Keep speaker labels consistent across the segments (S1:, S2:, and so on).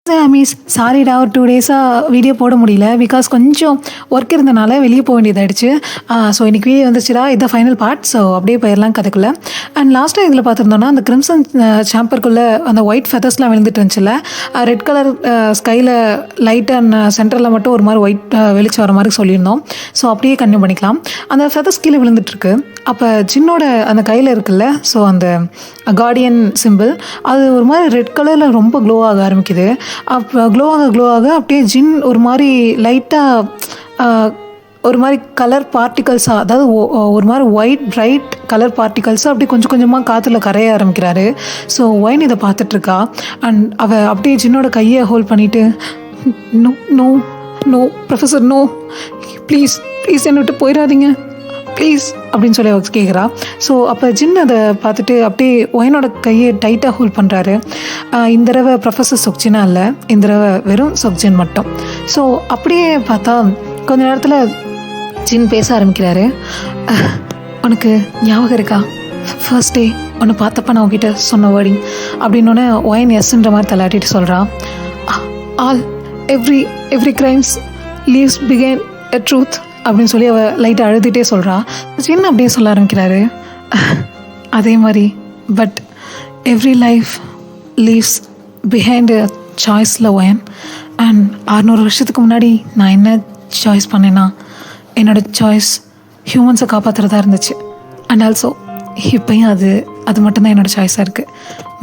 S1: Miss சாரிடா ஒரு 2 டேஸாக வீடியோ போட முடியல பிகாஸ் கொஞ்சம் ஒர்க் இருந்தனால வெளியே போக வேண்டியதாகிடுச்சு. ஸோ இன்றைக்கி வீடியோ வந்துச்சுடா, இதுதான் ஃபைனல் பார்ட். ஸோ அப்படியே போயிடலாம் கதைக்குள்ளே. அண்ட் லாஸ்ட்டாக இதில் பார்த்துருந்தோன்னா அந்த கிரிம்சன் சாம்பருக்குள்ளே அந்த ஒயிட் ஃபெதர்ஸ்லாம் விழுந்துட்டு இருந்துச்சுல்ல, ரெட் கலர் ஸ்கையில் லைட் அண்ட் சென்டரில் மட்டும் ஒரு மாதிரி ஒயிட் வெளிச்சம் வர மாதிரி சொல்லியிருந்தோம். ஸோ அப்படியே கன்டினியூ பண்ணிக்கலாம். அந்த ஃபெதர்ஸ் கீழே விழுந்துட்டுருக்கு. அப்போ ஜின்னோட அந்த கையில் இருக்குல்ல, ஸோ அந்த கார்டியன் சிம்பிள் அது ஒரு மாதிரி ரெட் கலரில் ரொம்ப க்ளோ ஆக ஆரம்பிக்குது. அப்போ க்ளோ ஆக அப்படியே ஜின் ஒரு மாதிரி லைட்டாக ஒரு மாதிரி கலர் பார்ட்டிகல்ஸாக, அதாவது ஒரு மாதிரி ஒயிட் பிரைட் கலர் பார்ட்டிகல்ஸாக அப்படி கொஞ்சம் கொஞ்சமாக காற்றுல கரைய ஆரம்பிக்கிறாரு. ஸோ ஒயின் இதை பார்த்துட்ருக்கா. அண்ட் அவள் அப்படியே ஜின்னோட கையை ஹோல்ட் பண்ணிவிட்டு, no no no professor no, please please என்னை விட்டு போயிடாதீங்க ப்ளீஸ் அப்படின்னு சொல்லி அவள் கேட்குறா. ஸோ அப்போ ஜின் அதை பார்த்துட்டு அப்படியே ஒயனோட கையை டைட்டாக ஹோல்ட் பண்ணுறாரு. இந்த தடவை ப்ரொஃபஸர் சொக்ஜினா இல்லை, இந்த தடவை வெறும் சொக்ஜின் மட்டும். ஸோ அப்படியே பார்த்தா கொஞ்ச நேரத்தில் ஜின் பேச ஆரம்பிக்கிறாரு. உனக்கு ஞாபகம் இருக்கா ஃபர்ஸ்ட் டே உன்னை பார்த்தப்ப நான் உங்ககிட்ட சொன்ன வேர்டிங் அப்படின்னோடனே ஒயன் எஸ்ன்ற மாதிரி தள்ளாட்டிட்டு சொல்கிறான். ஆல் எவ்ரி கிரைம்ஸ் லீவ்ஸ் பிகேன் எ ட்ரூத் அப்படின்னு சொல்லி அவள் லைட்டாக அழுதுகிட்டே சொல்கிறா. ஜின் அப்படியே சொல்ல ஆரம்பிக்கிறாரு, அதே மாதிரி but every life leaves behind a சாய்ஸில் ஒயன். அண்ட் 600 வருஷத்துக்கு முன்னாடி நான் என்ன சாய்ஸ் பண்ணேன்னா, என்னோடய சாய்ஸ் ஹியூமன்ஸை காப்பாற்றுறதா இருந்துச்சு. அண்ட் ஆல்சோ இப்போயும் அது மட்டும்தான் என்னோடய சாய்ஸாக இருக்குது.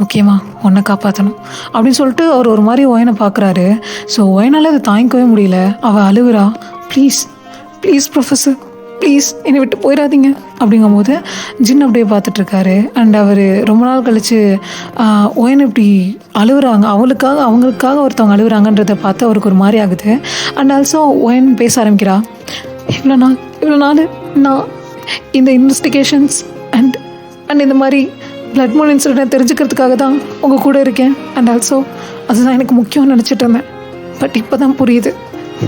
S1: முக்கியமாக ஒன்றை காப்பாற்றணும் அப்படின்னு சொல்லிட்டு அவர் ஒரு மாதிரி ஒயனை பார்க்குறாரு. ஸோ ஒயனால் அதை தாங்கிக்கவே முடியல. அவள் அழுகுறா, ப்ளீஸ் ப்ளீஸ் ப்ரொஃபஸர் ப்ளீஸ் என்னை விட்டு போயிடாதீங்க அப்படிங்கும்போது ஜின் அப்படியே பார்த்துட்ருக்காரு. அண்ட் அவர் ரொம்ப நாள் கழித்து ஒயன் இப்படி அழுகுறாங்க, அவங்களுக்காக ஒருத்தவங்க அழுகுறாங்கன்றதை பார்த்து அவருக்கு ஒரு மாதிரி ஆகுது. அண்ட் ஆல்சோ ஒயன் பேச ஆரம்பிக்கிறா. இவ்வளோ நாள் நான் இந்த இன்வெஸ்டிகேஷன்ஸ் அண்ட் இந்த மாதிரி பிளட் மூன் இன்சிடென்ட் தெரிஞ்சுக்கிறதுக்காக தான் உங்கள் கூட இருக்கேன். அண்ட் ஆல்சோ அதுதான் எனக்கு முக்கியம்னு நினச்சிட்டு இருந்தேன். பட் இப்போ தான் புரியுது,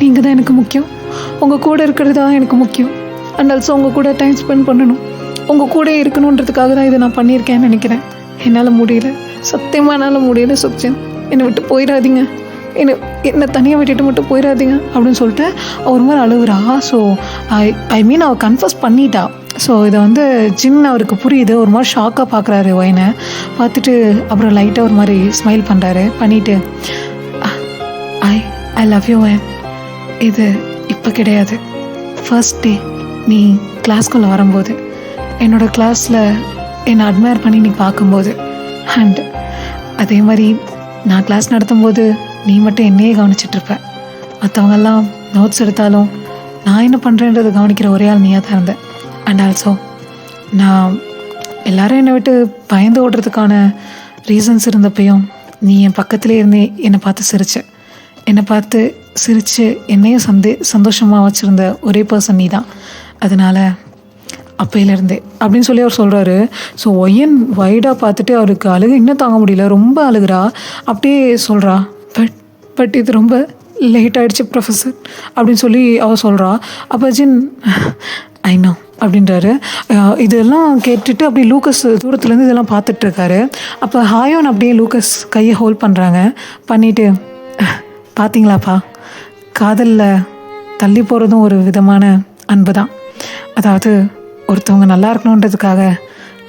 S1: நீங்கள் தான் எனக்கு முக்கியம், உங்கள் கூட இருக்கிறது தான் எனக்கு முக்கியம். அண்ட் ஆல்சோ உங்கள் கூட டைம் ஸ்பெண்ட் பண்ணணும், உங்கள் கூட இருக்கணுன்றதுக்காக தான் இதை நான் பண்ணியிருக்கேன்னு நினைக்கிறேன். என்னால் முடியல, சத்தியமாக என்னால் முடியல சொக்ஜின், என்னை விட்டு போயிடாதீங்க, என்னை தனியாக விட்டுட்டு மட்டும் போயிடாதீங்க அப்படின்னு சொல்லிட்டு அவர் மாதிரி அழுகுறா. ஸோ ஐ மீன் அவள் கன்ஃபர்ஸ் பண்ணிட்டா. ஸோ இதை ஜின் அவருக்கு புரியுது. ஒரு மாதிரி ஷாக்காக பார்க்குறாரு ஒயனை பார்த்துட்டு. அப்புறம் லைட்டாக ஒரு மாதிரி ஸ்மைல் பண்ணுறாரு. பண்ணிவிட்டு ஐ லவ் யூ ஒயன், இது இப்போ கிடையாது, ஃபர்ஸ்ட் டே நீ கிளாஸ்குள்ளே வரும்போது, என்னோடய கிளாஸில் என்னை அட்மையர் பண்ணி நீ பார்க்கும்போது, அண்ட் அதே மாதிரி நான் கிளாஸ் நடத்தும்போது நீ மட்டும் என்னையே கவனிச்சிட்ருப்ப. மற்றவங்கெல்லாம் நோட்ஸ் எடுத்தாலும் நான் என்ன பண்ணுறேன்றது கவனிக்கிற ஒரே ஆள் நீயாக தான் இருந்தேன். அண்ட் ஆல்சோ நான் எல்லோரும் என்னை விட்டு பயந்து ஓடுறதுக்கான ரீசன்ஸ் இருந்தப்பையும் நீ என் பக்கத்துலேயே இருந்து என்னை பார்த்து சிரித்து என்னையும் சந்தோஷமாக வச்சுருந்த ஒரே பர்சன் நீ தான். அதனால் அப்பையிலேருந்தே அப்படின்னு சொல்லி அவர் சொல்கிறாரு. ஸோ ஒயன் வைடாக பார்த்துட்டு அவருக்கு அழுகு இன்னும் தாங்க முடியல, ரொம்ப அழுகிறா. அப்படியே சொல்கிறா, பட் இது ரொம்ப லேட் ஆகிடுச்சு ப்ரொஃபஸர் அப்படின்னு சொல்லி அவள் சொல்கிறா. அப்போ ஜின் ஐ நோ அப்படின்றாரு. இதெல்லாம் கேட்டுட்டு அப்படியே லூக்கஸ் தூரத்துலேருந்து இதெல்லாம் பார்த்துட்ருக்காரு. அப்போ ஹாயோன் அப்படியே லூக்கஸ் கையை ஹோல்ட் பண்ணுறாங்க. பண்ணிவிட்டு, பார்த்தீங்களாப்பா, காதலில் தள்ளி போகிறதும் ஒரு விதமான அன்பு தான். அதாவது ஒருத்தவங்க நல்லா இருக்கணுன்றதுக்காக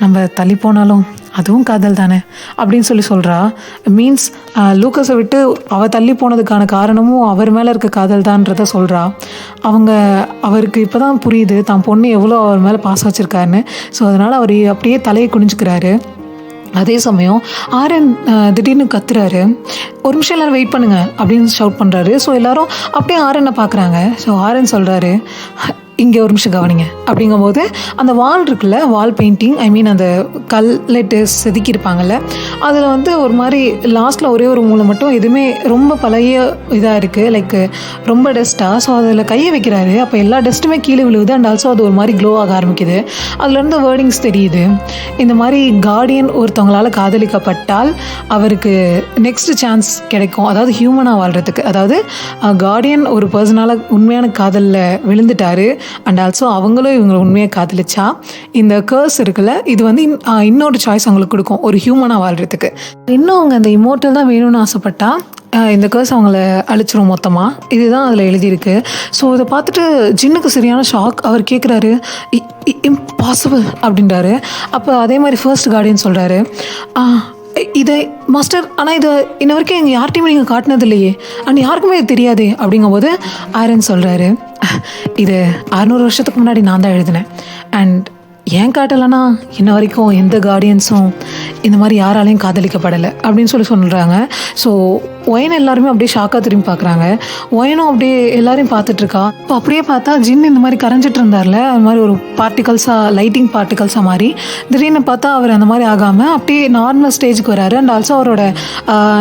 S1: நம்ம தள்ளி போனாலும் அதுவும் காதல் தானே அப்படின்னு சொல்கிறா. மீன்ஸ் லூக்கஸை விட்டு அவள் தள்ளி போனதுக்கான காரணமும் அவர் மேலே இருக்க காதல் தான்றதை சொல்கிறா. அவருக்கு இப்போ தான் புரியுது தான் பொண்ணு எவ்வளோ அவர் மேலே பாசம் வச்சுருக்காருன்னு. ஸோ அதனால் அவர் அப்படியே தலையை குனிஞ்சுக்கிறாரு. அதே சமயம் ஆரன் திடீர்னு கத்துறாரு. ஒரு நிமிஷம் எல்லோரும் வெயிட் பண்ணுங்க அப்படின்னு ஷவுட் பண்ணுறாரு. ஸோ எல்லோரும் அப்படியே ஆரனை பார்க்குறாங்க. ஸோ ஆரன் சொல்கிறாரு, இங்கே ஒரு நிமிஷம் கவனிங்க அப்படிங்கும்போது அந்த வால் இருக்குல்ல, வால் பெயிண்டிங், ஐ மீன் அந்த கல்லிட்டு செதுக்கியிருப்பாங்கல்ல, அதில் ஒரு மாதிரி லாஸ்ட்டில் ஒரே ஒரு மூளை மட்டும் எதுவுமே ரொம்ப பழைய இதாக இருக்குது, லைக் ரொம்ப டஸ்ட்டாக. ஸோ அதில் கையை வைக்கிறாரு. அப்போ எல்லா டஸ்ட்டுமே கீழே விழுவுது. அண்ட் ஆல்சோ அது ஒரு மாதிரி க்ளோ ஆக ஆரம்பிக்குது. அதுலேருந்து வேர்டிங்ஸ் தெரியுது. இந்த மாதிரி கார்டியன் ஒருத்தவங்களால் காதலிக்கப்பட்டால் அவருக்கு நெக்ஸ்ட் சான்ஸ் கிடைக்கும், அதாவது ஹியூமனாக வாழ்கிறதுக்கு. அதாவது கார்டியன் ஒரு பர்சனால் உண்மையான காதலில் விழுந்துட்டாரு. அண்ட் ஆல்சோ அவங்களும் இவங்களை உண்மையாக காதலிச்சா இந்த கர்ஸ் இருக்குல்ல, இது இன்னொரு சாய்ஸ் அவங்களுக்கு கொடுக்கும், ஒரு ஹியூமனாக வாழ்கிறதுக்கு. இன்னும் அவங்க அந்த இமோர்ட்டல் தான் வேணும்னு ஆசைப்பட்டா இந்த கேர்ஸ் அவங்கள அழிச்சிரும் மொத்தமாக. இதுதான் அதில் எழுதியிருக்கு. ஸோ இதை பார்த்துட்டு ஜின்னுக்கு சரியான ஷாக். அவர் கேட்குறாரு, இம்பாசிபிள் அப்படின்றாரு. அப்போ அதே மாதிரி ஃபர்ஸ்ட் கார்டியன் சொல்கிறாரு, இதை மாஸ்டர், ஆனால் இதை இன்ன வரைக்கும் எங்கள் யார்ட்டையுமே நீங்கள் காட்டினது இல்லையே, அண்ட் யாருக்குமே இது தெரியாதே. அப்படிங்கும்போது ஆரன் சொல்கிறாரு, இது 600 வருஷத்துக்கு முன்னாடி நான் தான் எழுதினேன். அண்ட் ஏன் காட்டலைன்னா இன்ன வரைக்கும் எந்த கார்டியன்ஸும் இந்த மாதிரி யாராலையும் காதலிக்கப்படலை அப்படின்னு சொல்கிறாங்க. ஸோ ஒயனை எல்லாருமே அப்படியே ஷாக்காக திரும்பி பார்க்குறாங்க. ஒயனும் அப்படியே எல்லாரையும் பார்த்துட்ருக்கா. இப்போ அப்படியே பார்த்தா ஜின் இந்த மாதிரி கரைஞ்சிட்டு இருந்தார்ல, அது மாதிரி ஒரு பார்ட்டிகல்ஸாக, லைட்டிங் பார்ட்டிகல்ஸாக மாதிரி திடீர்னு பார்த்தா அவர் அந்த மாதிரி ஆகாமல் அப்படியே நார்மல் ஸ்டேஜுக்கு வராரு. அண்ட் ஆல்சோ அவரோட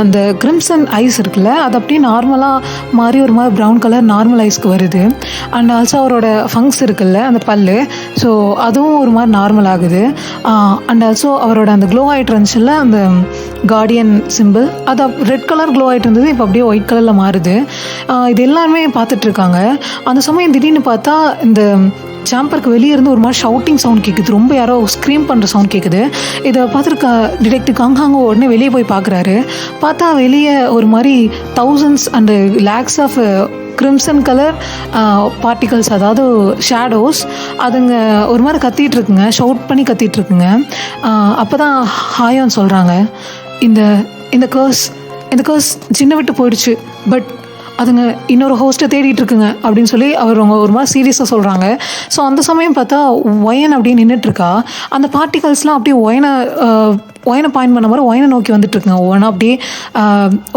S1: அந்த கிரிம்சன் ஐஸ் இருக்குல்ல, அது அப்படியே நார்மலாக மாறி ஒரு மாதிரி ப்ரௌன் கலர் நார்மல் ஐஸ்க்கு வருது. அண்ட் ஆல்சோ அவரோட ஃபங்க்ஸ் இருக்குல்ல, அந்த பல்லு, ஸோ அதுவும் ஒரு மாதிரி நார்மல் ஆகுது. அண்ட் ஆல்சோ அவரோட அந்த க்ளோ ஆகிட்டு இருந்துச்சுல்ல, அந்த கார்டியன் சிம்பிள், அது ரெட் கலர் க்ளோ ஆகிட்டு இருந்தது, இப்போ அப்படியே ஒயிட் கலரில் மாறுது. இது எல்லாருமே பார்த்துட்ருக்காங்க. அந்த சமயம் திடீர்னு பார்த்தா இந்த சாம்பருக்கு வெளியே இருந்து ஒரு மாதிரி ஷவுட்டிங் சவுண்ட் கேட்குது. ரொம்ப யாரோ ஸ்க்ரீம் பண்ணுற சவுண்ட் கேட்குது. இதை பார்த்துருக்க டிடெக்டிவ் காங்காங்கோ உடனே வெளியே போய் பார்க்குறாரு. பார்த்தா வெளியே ஒரு மாதிரி thousands and lakhs of crimson colour particles, அதாவது ஷேடோஸ், அதுங்க ஒரு மாதிரி கத்திகிட்டு இருக்குங்க, ஷவுட் பண்ணி கத்திகிட்டு இருக்குங்க. அப்போ தான் ஹாயான் சொல்கிறாங்க, இந்த கர்ஸ் ஜின்னை விட்டு போயிடுச்சு, பட் அதுங்க இன்னொரு ஹோஸ்ட்டை தேடிட்டு இருக்குங்க அப்படின்னு சொல்லி அவங்க ஒரு மாதிரி சீரியஸாக சொல்கிறாங்க. ஸோ அந்த சமயம் பார்த்தா ஒயன் அப்படியே நின்றுட்டுருக்கா. அந்த பார்ட்டிகல்ஸ்லாம் அப்படியே ஒயனை பாயிண்ட் பண்ண மாதிரி ஒயனை நோக்கி வந்துட்டுருக்குங்க. ஒவ்வொன்றா அப்படியே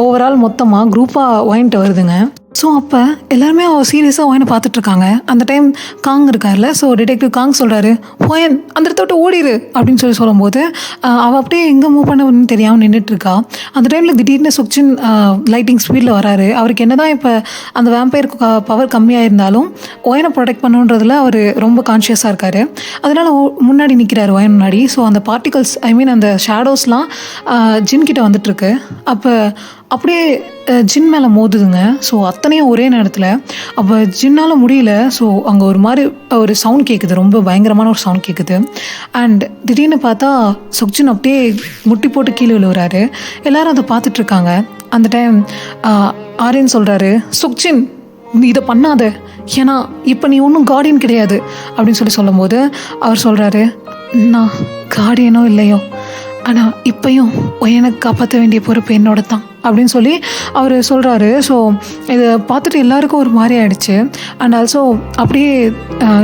S1: ஓவரால் மொத்தமாக குரூப்பாக ஒயன்ட்டு வருதுங்க. ஸோ அப்போ எல்லாருமே சீரியஸாக ஒயனை பார்த்துட்ருக்காங்க. அந்த டைம் காங் இருக்கார்ல, ஸோ டிடெக்டிவ் காங் சொல்கிறாரு, ஒயன் அந்த இடத்த விட்டு ஓடிடு அப்படின்னு சொல்லும்போது அவள் அப்படியே எங்கே மூவ் பண்ணணும்னு தெரியாமல் நின்றுட்டுருக்கா. அந்த டைமில் திடீர்னு சுக்சின் லைட்டிங் ஸ்பீடில் வராரு. அவருக்கு என்ன தான் இப்போ அந்த வேம்பயருக்கு பவர் கம்மியாக இருந்தாலும் ஒயனை ப்ரொடெக்ட் பண்ணுன்றதில் அவர் ரொம்ப கான்ஷியஸாக இருக்கார். அதனால் முன்னாடி நிற்கிறார் ஒயன் முன்னாடி. ஸோ அந்த பார்ட்டிகல்ஸ், ஐ மீன் அந்த ஷேடோஸ்லாம் ஜின் கிட்ட வந்துட்டுருக்கு. அப்போ அப்படியே ஜின் மேலே மோதுதுங்க. ஸோ அத்தனையும் ஒரே நேரத்தில். அப்போ ஜின்னால் முடியல. ஸோ அங்கே ஒரு மாதிரி ஒரு சவுண்ட் கேட்குது, ரொம்ப பயங்கரமான ஒரு சவுண்ட் கேட்குது. அண்ட் திடீர்னு பார்த்தா சுக்ஜின் அப்படியே முட்டி போட்டு கீழே விழுவுறாரு. எல்லாரும் அதை பார்த்துட்ருக்காங்க. அந்த டைம் ஆரியன் சொல்கிறாரு, சுக்ஜின் இதை பண்ணாத, ஏன்னா இப்போ நீ ஒன்றும் கார்டியன் கிடையாது அப்படின்னு சொல்லும்போது அவர் சொல்கிறாரு, நான் கார்டியனோ இல்லையோ, ஆனால் இப்பையும் எனக்கு காப்பாற்ற வேண்டிய பொறுப்பு என்னோட தான் அப்படின்னு சொல்லி அவர் சொல்கிறாரு. ஸோ இதை பார்த்துட்டு எல்லாருக்கும் ஒரு மாதிரி ஆகிடுச்சு. அண்ட் ஆல்சோ அப்படியே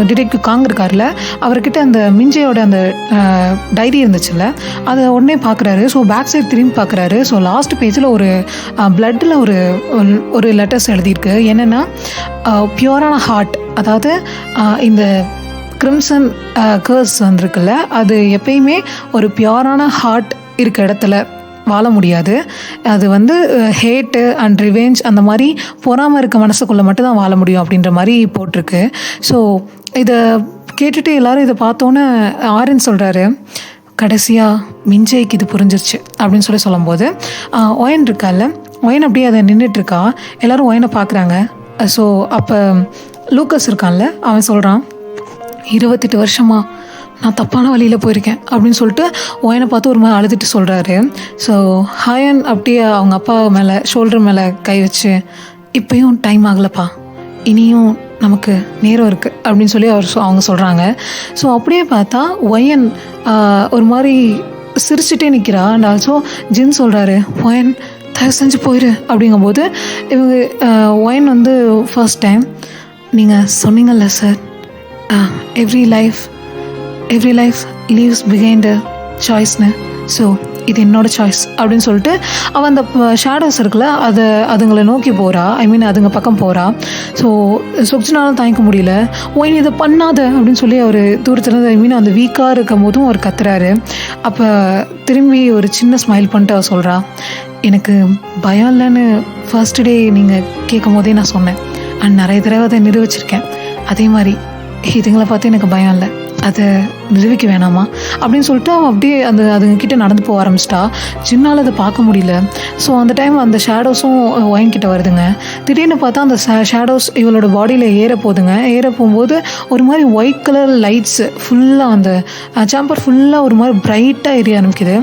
S1: டிடெக்டிவ் காங் இருக்கார்ல, அவர்கிட்ட அந்த மிஞ்சையோட அந்த டைரி இருந்துச்சுல்ல, அதை உடனே பார்க்குறாரு. ஸோ பேக் சைட் திரும்பி பார்க்குறாரு. ஸோ லாஸ்ட் பேஜில் ஒரு பிளட்டில் ஒரு லெட்டர்ஸ் எழுதியிருக்கு. என்னென்னா, பியூரான ஹார்ட், அதாவது இந்த கிரிம்சன் கர்ஸ் வந்திருக்குல்ல, அது எப்பயுமே ஒரு பியூரான ஹார்ட் இருக்க இடத்துல வாழ முடியாது. அது ஹேட்டு அண்ட் ரிவெஞ்ச், அந்த மாதிரி பொறாமல் இருக்க மனசுக்குள்ளே மட்டும்தான் வாழ முடியும் அப்படின்ற மாதிரி போட்டிருக்கு. ஸோ இதை கேட்டுட்டு எல்லோரும் இதை பார்த்தோன்னே ஆரன் சொல்கிறாரு, கடைசியாக மிஞ்சைக்கு இது புரிஞ்சிருச்சு அப்படின்னு சொல்லும்போது ஒயன் இருக்கால, ஒயன் அப்படியே அதை நின்றுட்டுருக்கா. எல்லோரும் ஒயனை பார்க்குறாங்க. ஸோ அப்போ லூக்கஸ் இருக்கான்ல, அவன் சொல்கிறான், 28 வருஷமா நான் தப்பான வழியில் போயிருக்கேன் அப்படின்னு சொல்லிட்டு ஒயனை பார்த்து ஒரு மாதிரி அழுதுட்டு சொல்கிறாரு. ஸோ ஹாயன் அப்படியே அவங்க அப்பா மேலே ஷோல்டர் மேலே கை வச்சு, இப்போயும் டைம் ஆகலப்பா, இனியும் நமக்கு நேரம் இருக்குது அப்படின்னு சொல்லி அவங்க சொல்கிறாங்க. ஸோ அப்படியே பார்த்தா ஒயன் ஒரு மாதிரி சிரிச்சுட்டே நிற்கிறா. அண்ட் ஆல்சோ ஜின் சொல்கிறாரு, ஒயன் தயவு செஞ்சு போயிரு அப்படிங்கும்போது இவங்க ஒயன் ஃபர்ஸ்ட் டைம், நீங்கள் சொன்னீங்கல்ல sir, every life leaves behind a சாய்ஸ்னு, ஸோ இது என்னோட சாய்ஸ் அப்படின்னு சொல்லிட்டு அவன் அந்த ஷேடோஸ் இருக்குல்ல, அதுங்களை நோக்கி போகிறா. ஐ மீன் அதுங்க பக்கம் போகிறா. ஸோ சுக்ஜினாலும் தாங்கிக்க முடியல. ஒயின் இதை பண்ணாத அப்படின்னு சொல்லி அவர் தூரத்துலேருந்து, ஐ மீன் அந்த வீக்காக இருக்கும் போதும் அவர் கத்துறாரு. அப்போ திரும்பி ஒரு சின்ன ஸ்மைல் பண்ணிட்டு அவர் சொல்கிறா, எனக்கு பயம் இல்லைன்னு ஃபர்ஸ்ட் டே நீங்கள் கேட்கும் போதே நான் சொன்னேன், அண்ட் நிறைய தடவை அதை நிரூபிச்சிருக்கேன். அதே மாதிரி இதுங்களை பார்த்து எனக்கு பயம் இல்லை, அதை நிரூபிக்க வேணாமா அப்படின்னு சொல்லிட்டு அவள் அப்படியே அதுங்கிட்ட நடந்து போக ஆரம்பிச்சிட்டா. ஜின்னால் அதை பார்க்க முடியல. ஸோ அந்த டைம் அந்த ஷேடோஸும் ஒயின் கிட்ட வருதுங்க. திடீர்னு பார்த்தா அந்த ஷேடோஸ் இவளோட பாடியில் ஏற போகுதுங்க. ஏற போகும்போது ஒரு மாதிரி ஒயிட் கலர் லைட்ஸ் ஃபுல்லாக அந்த சேம்பர் ஃபுல்லாக ஒரு மாதிரி பிரைட்டாக எரிய ஆரம்பிக்குது.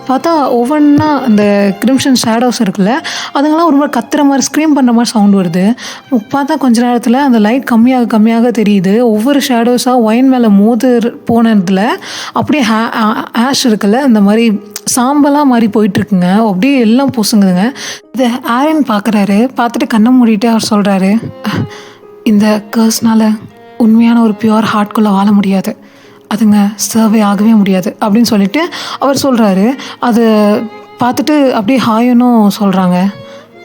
S1: பார்த்தா ஒவ்வொன்றா அந்த கிரிம்சன் ஷேடோஸ் இருக்குல்ல, அதுங்கெல்லாம் ஒரு மாதிரி கத்துற மாதிரி ஸ்க்ரீம் பண்ணுற மாதிரி சவுண்ட் வருது. பார்த்தா கொஞ்ச நேரத்தில் அந்த லைட் கம்மியாக தெரியுது. ஒவ்வொரு ஷேடோஸாக ஒயின் மேலே போனதில் அப்படியே ஆஷ் இருக்குல்ல, இந்த மாதிரி சாம்பலாக மாதிரி போயிட்டுருக்குங்க. அப்படியே எல்லாம் பொசுங்குதுங்க. இதை ஆரன் பார்க்குறாரு. பார்த்துட்டு கண்ணை மூடிட்டு அவர் சொல்கிறாரு, இந்த கர்ஸ்னால் உண்மையான ஒரு பியூர் ஹார்ட்குள்ளே வாழ முடியாது, அதுங்க சர்வே ஆகவே முடியாது அப்படின்னு சொல்லிட்டு அவர் சொல்கிறாரு. அதை பார்த்துட்டு அப்படியே ஹாயனும் சொல்கிறாங்க,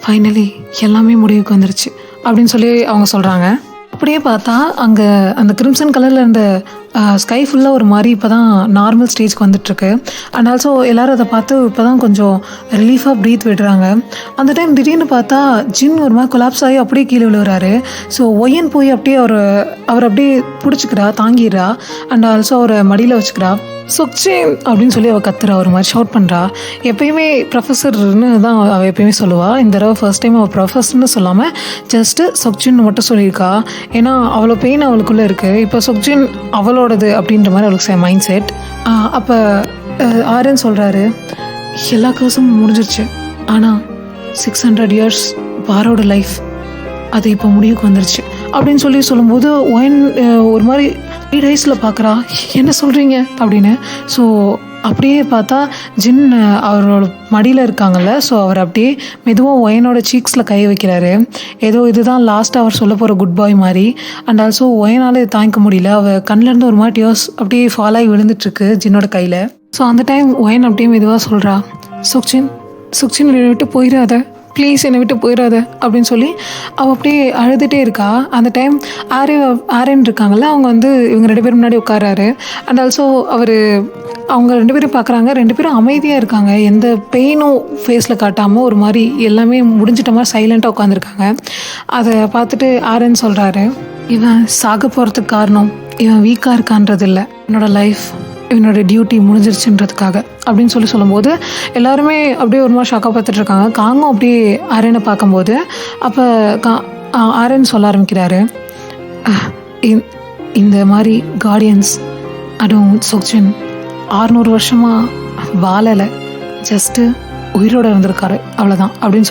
S1: ஃபைனலி எல்லாமே முடிவுக்கு வந்துருச்சு அப்படின்னு சொல்லி அவங்க சொல்கிறாங்க. அப்படியே பார்த்தா அங்கே அந்த கிரிம்சன் கலரில் இருந்த ஸ்கை ஃபுல்லாக ஒரு மாதிரி இப்போ தான் நார்மல் ஸ்டேஜ்க்கு வந்துட்டுருக்கு. அண்ட் ஆல்சோ எல்லோரும் அதை பார்த்து இப்போ தான் கொஞ்சம் ரிலீஃபாக ப்ரீத் விடுறாங்க. அந்த டைம் திடீர்னு பார்த்தா ஜின் ஒரு மாதிரி கொலாப்ஸ் ஆகி அப்படியே கீழே விழுகிறாரு. ஸோ ஒய்யன் போய் அப்படியே அவர் அப்படியே பிடிச்சிக்கிறா, தாங்கிடுறா. அண்ட் ஆல்சோ அவரை மடியில் வச்சுக்கிறா. சொக்சின் அப்படின்னு சொல்லி அவள் கத்துறா, ஒரு மாதிரி ஷவுட் பண்ணுறா. எப்பயுமே ப்ரொஃபஸர்னு தான் அவள் எப்பயுமே சொல்லுவாள். இந்த தடவை ஃபர்ஸ்ட் டைம் அவள் ப்ரொஃபஸர்னு சொல்லாமல் ஜஸ்ட்டு சொக்சின்னு மட்டும் சொல்லியிருக்கா. ஏன்னா அவ்வளோ பெயின் அவளுக்குள்ளே இருக்குது. இப்போ சொக்சின் அவளோடது அப்படின்ற மாதிரி அவளுக்கு மைண்ட் செட். அப்போ ஆரன் சொல்கிறாரு, எல்லா கேஸும் முடிஞ்சிருச்சு, ஆனால் 600 years பாரோட லைஃப் அது இப்போ முடிவுக்கு வந்துருச்சு அப்படின்னு சொல்லும்போது ஒயின் ஒரு மாதிரி 8 ஐஸில் பார்க்குறா, என்ன சொல்கிறீங்க அப்படின்னு. ஸோ அப்படியே பார்த்தா ஜின் அவரோட மடியில் இருக்காங்கல்ல, ஸோ அவர் அப்படியே மெதுவாக ஒயனோட சீக்ஸில் கை வைக்கிறாரு. ஏதோ இதுதான் லாஸ்ட்டாக அவர் சொல்ல போகிற குட் பாய் மாதிரி. அண்ட் ஆல்சோ ஒயனால் இது தாங்கிக்க முடியல. அவள் கண்ணிலேருந்து ஒரு மாதிரி டியர்ஸ் அப்படியே ஃபால் ஆகி விழுந்துட்டுருக்கு ஜின்னோட கையில். ஸோ அந்த டைம் ஒயன் அப்படியே மெதுவாக சொல்கிறா, சுக்சின் என்னை விட்டு போயிடாத, ப்ளீஸ் என்னை விட்டு போயிடாத அப்படின்னு சொல்லி அவள் அப்படியே அழுதுகிட்டே இருக்கா. அந்த டைம் ஆரன் இருக்காங்கல்ல, அவங்க இவங்க 2 பேரும் முன்னாடி உட்காராரு. அண்ட் ஆல்சோ அவங்க 2 பேரும் பார்க்குறாங்க. 2 பேரும் அமைதியாக இருக்காங்க. எந்த பெயினும் ஃபேஸில் காட்டாமல் ஒரு மாதிரி எல்லாமே முடிஞ்சிட்ட மாதிரி சைலண்ட்டாக உட்காந்துருக்காங்க. அதை பார்த்துட்டு ஆரன் சொல்கிறாரு, இவன் சாக போகிறதுக்கு காரணம் இவன் வீக்காக இருக்கான்றது இல்லை, என்னோடய லைஃப் இவனோட டியூட்டி முடிஞ்சிருச்சுன்றதுக்காக அப்படின்னு சொல்லும்போது எல்லாருமே அப்படியே ஒரு மாதிரி ஷாக்காக பார்த்துட்டு இருக்காங்க. காங்கும் அப்படியே ஆரனை பார்க்கும்போது அப்போ ஆரன் சொல்ல ஆரம்பிக்கிறாரு, இந்த மாதிரி கார்டியன்ஸ் அதுவும் சொக்சின் 600 வருஷமாக வாழலை, ஜஸ்ட்டு உயிரோடு இருந்திருக்காரு, அவ்வளோதான் அப்படின்னு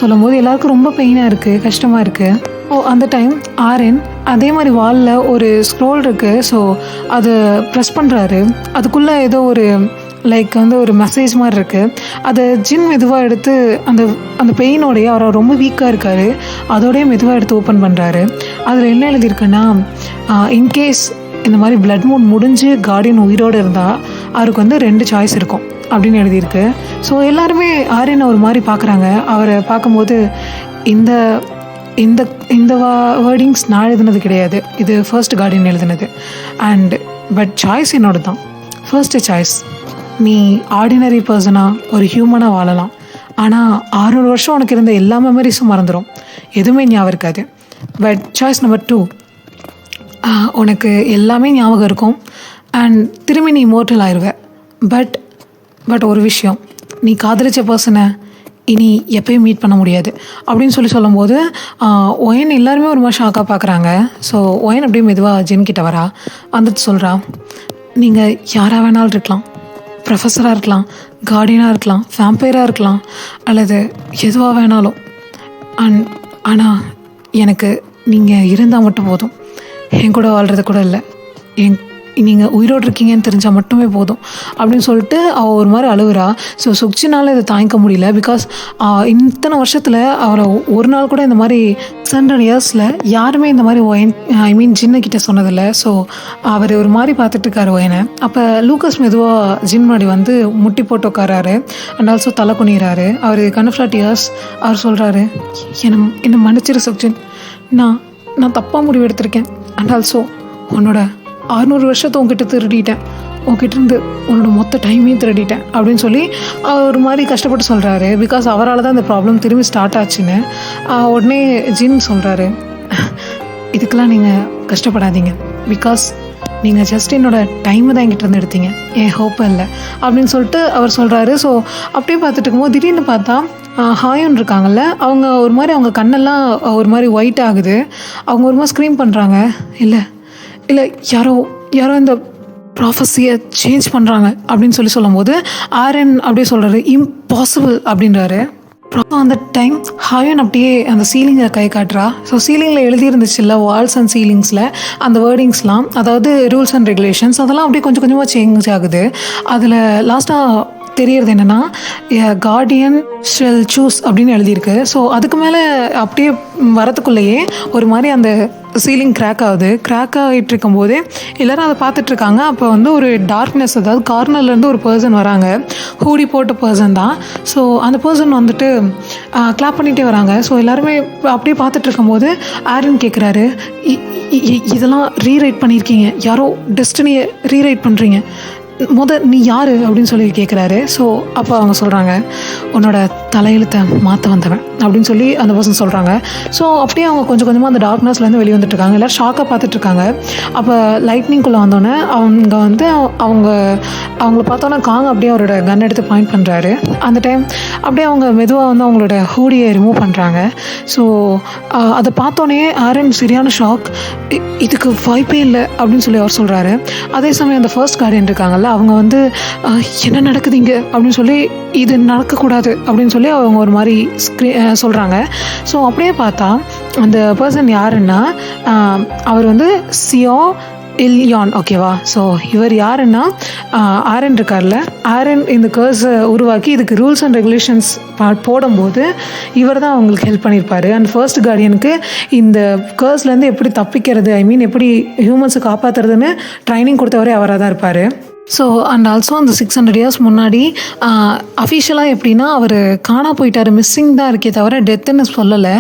S1: சொல்லும்போது எல்லாருக்கும் ரொம்ப பெயினாக இருக்குது, கஷ்டமாக இருக்குது. அந்த டைம் ஆரன் அதே மாதிரி வாலில் ஒரு ஸ்க்ரோல் இருக்குது. ஸோ அதை ப்ரெஸ் பண்ணுறாரு. அதுக்குள்ளே ஏதோ ஒரு ஒரு மெசேஜ் மாதிரி இருக்குது. அதை ஜின் மெதுவாக எடுத்து அந்த பெயினோடைய அவர் ரொம்ப வீக்காக இருக்கார், அதோடய மெதுவாக எடுத்து ஓப்பன் பண்ணுறாரு. அதில் என்ன எழுதியிருக்குன்னா, இன்கேஸ் இந்த மாதிரி பிளட் மூட் முடிஞ்சு கார்டியன் உயிரோடு இருந்தால் அவருக்கு 2 சாய்ஸ் இருக்கும் அப்படின்னு எழுதியிருக்கு. ஸோ எல்லாருமே ஆரியனை ஒரு மாதிரி பார்க்குறாங்க. அவரை பார்க்கும்போது இந்த வேர்டிங்ஸ் நான் எழுதுனது கிடையாது, இது ஃபர்ஸ்ட் கார்டியன் எழுதுனது. பட் சாய்ஸ் என்னோட தான். ஃபர்ஸ்ட் சாய்ஸ், நீ ஆர்டினரி பர்சனாக ஒரு ஹியூமனாக வாழலாம், ஆனால் 600 வருஷம் உனக்கு இருந்த எல்லா மெமரிஸும் மறந்துடும், எதுவுமே ஞாபகம் இருக்காது. பட் சாய்ஸ் நம்பர் 2, உனக்கு எல்லாமே ஞாபகம் இருக்கும் அண்ட் திரும்பி நீ இமோர்ட்டல் ஆயிடுவ. பட் ஒரு விஷயம், நீ காதலிச்ச பர்சனை இனி எப்பயும் மீட் பண்ண முடியாது அப்படின்னு சொல்லும்போது ஒயன் எல்லாருமே ஒரு மாதிரி ஷாக்காக பார்க்குறாங்க. ஸோ ஒயன் அப்படியே மெதுவாக ஜின் கிட்ட வரா, வந்துட்டு சொல்கிறா, நீங்கள் யாராக வேணாலும் இருக்கலாம், ப்ரொஃபஸராக இருக்கலாம், கார்டியனாக இருக்கலாம், வேம்பையராக இருக்கலாம், அல்லது எதுவாக வேணாலும், ஆனால் எனக்கு நீங்கள் இருந்தால் மட்டும் போதும், என் கூட வாழ்கிறது கூட இல்லை, நீங்கள் உயிரோடு இருக்கீங்கன்னு தெரிஞ்சால் மட்டுமே போதும் அப்படின்னு சொல்லிட்டு அவள் ஒரு மாதிரி அழுகுறா. ஸோ சுக்சினால் இதை தாங்கிக்க முடியல. பிகாஸ் இத்தனை வருஷத்தில் அவரை ஒரு நாள் கூட இந்த மாதிரி 600 இயர்ஸில் யாருமே இந்த மாதிரி ஜின்னுக்கிட்ட சொன்னதில்லை. ஸோ அவர் ஒரு மாதிரி பார்த்துட்டு இருக்காரு ஒயனை. அப்போ லூக்கஸ் மெதுவாக ஜின் முன்னாடி முட்டி போட்டு உட்காராரு. அண்ட் ஆல்சோ தலை குனிறாரு. அவர் கன்ஃப்ளாட் இயர்ஸ் அவர் சொல்கிறாரு, என்னை மன்னிச்சிரு சுக்சின், நான் தப்பாக முடிவு எடுத்திருக்கேன். அண்ட் ஆல்சோ உன்னோட 600 வருஷத்தை உங்ககிட்ட திருடிட்டேன், உங்ககிட்ட உன்னோட மொத்த டைமையும் திருடிட்டேன் அப்படின்னு சொல்லி ஒரு மாதிரி கஷ்டப்பட்டு சொல்கிறாரு. பிகாஸ் அவரால் தான் இந்த ப்ராப்ளம் திரும்பி ஸ்டார்ட் ஆச்சுன்னு. உடனே ஜின் சொல்கிறாரு, இதுக்கெல்லாம் நீங்கள் கஷ்டப்படாதீங்க, பிகாஸ் நீங்கள் ஜஸ்ட் என்னோட டைமை தான் என்கிட்ட இருந்து எடுத்தீங்க, என் ஹோப்பை இல்லை அப்படின்னு சொல்லிட்டு அவர் சொல்கிறாரு. ஸோ அப்படியே பார்த்துட்டு இருக்கும்போது திடீர்னு பார்த்தா ஹாயோன் இருக்காங்கல்ல, அவங்க ஒரு மாதிரி அவங்க கண்ணெல்லாம் ஒரு மாதிரி ஒயிட் ஆகுது. அவங்க ஒரு மாதிரி ஸ்க்ரீம் பண்ணுறாங்க, இல்லை இல்லை யாரோ இந்த ப்ராஃபஸியை சேஞ்ச் பண்ணுறாங்க அப்படின்னு சொல்லும்போது ஆரன் அப்படியே சொல்கிறாரு, இம்பாசிபிள் அப்படின்றாரு. அப்புறம் அந்த டைம் ஹாயோன் அப்படியே அந்த சீலிங்கில் கை காட்டுறா. ஸோ சீலிங்கில் எழுதியிருந்துச்சுல்ல வால்ஸ் அண்ட் சீலிங்ஸில் அந்த வேர்டிங்ஸ்லாம், அதாவது ரூல்ஸ் அண்ட் ரெகுலேஷன்ஸ், அதெல்லாம் அப்படியே கொஞ்சம் கொஞ்சமாக சேஞ்ச் ஆகுது. அதில் லாஸ்ட்டாக தெரியறது என்னென்னா கார்டியன் ஷெல் சூஸ் அப்படின்னு எழுதியிருக்கு. ஸோ அதுக்கு மேலே அப்படியே வரத்துக்குள்ளேயே ஒரு மாதிரி அந்த சீலிங் கிராக் ஆகிட்டு இருக்கும்போதே எல்லோரும் அதை பார்த்துட்ருக்காங்க. அப்போ வந்து ஒரு டார்க்னஸ், அதாவது கார்னர்லேருந்து ஒரு பர்சன் வராங்க, ஹூடி போட்ட பர்சன் தான். ஸோ அந்த பர்சன் வந்துட்டு கிளாப் பண்ணிகிட்டே வராங்க. ஸோ எல்லாருமே அப்படியே பார்த்துட்டு இருக்கும்போது ஆரன் கேட்குறாரு, இதெல்லாம் ரீரைட் பண்ணியிருக்கீங்க, யாரோ டெஸ்டினியை ரீரைட் பண்ணுறீங்க, நீ யார் அப்படின்னு சொல்லி கேட்குறாரு. ஸோ அப்போ அவங்க சொல்கிறாங்க, உன்னோட தலையெழுத்தை மாற்ற வந்தவன் அப்படின்னு சொல்லி அந்த பர்சன் சொல்கிறாங்க. ஸோ அப்படியே அவங்க கொஞ்சம் கொஞ்சமாக அந்த டார்க்னஸ்லேருந்து வெளியே வந்துட்டுருக்காங்க. எல்லோரும் ஷாக்காக பார்த்துட்ருக்காங்க. அப்போ லைட்னிங்குள்ளே வந்தோடனே அவங்க வந்து அவங்கள பார்த்தோன்னே காங்க அப்படியே அவரோட கன் எடுத்து பாயிண்ட் பண்ணுறாரு. அந்த டைம் அப்படியே அவங்க மெதுவாக வந்து அவங்களோட ஹூடியை ரிமூவ் பண்ணுறாங்க. ஸோ அதை பார்த்தோன்னே ஆரன் சரியான ஷாக், இதுக்கு வாய்ப்பே இல்லை அப்படின்னு சொல்லி அவர் சொல்கிறாரு. அதே சமயம் அந்த ஃபர்ஸ்ட் கார்டியன் இருக்காங்கல்ல, அவங்க வந்து என்ன நடக்குது இங்கே அப்படின்னு சொல்லி, இது நடக்கக்கூடாது அப்படின்னு சொல்லி அவங்க ஒரு மாதிரி சொல்கிறாங்க. ஸோ அப்படியே பார்த்தா அந்த பர்சன் யாருன்னா அவர் வந்து சியோ இல்யான், ஓகேவா? ஸோ இவர் யாருன்னா ஆரன் இருக்கார்ல, ஆரன் இந்த கர்ஸை உருவாக்கி இதுக்கு ரூல்ஸ் அண்ட் ரெகுலேஷன்ஸ் போடும்போது இவர் தான் அவங்களுக்கு ஹெல்ப் பண்ணியிருப்பார். அண்ட் ஃபர்ஸ்ட் கார்டியனுக்கு இந்த கர்ஸ்லேருந்து எப்படி தப்பிக்கிறது, எப்படி ஹியூமன்ஸை காப்பாற்றுறதுன்னு ட்ரைனிங் கொடுத்தவரே அவராக தான் இருப்பார். ஸோ அண்ட் ஆல்சோ அந்த 600 years முன்னாடி அஃபிஷியலாக எப்படின்னா அவர் காணா போயிட்டார், மிஸ்ஸிங் தான் இருக்கே தவிர டெத்துன்னு சொல்லலை.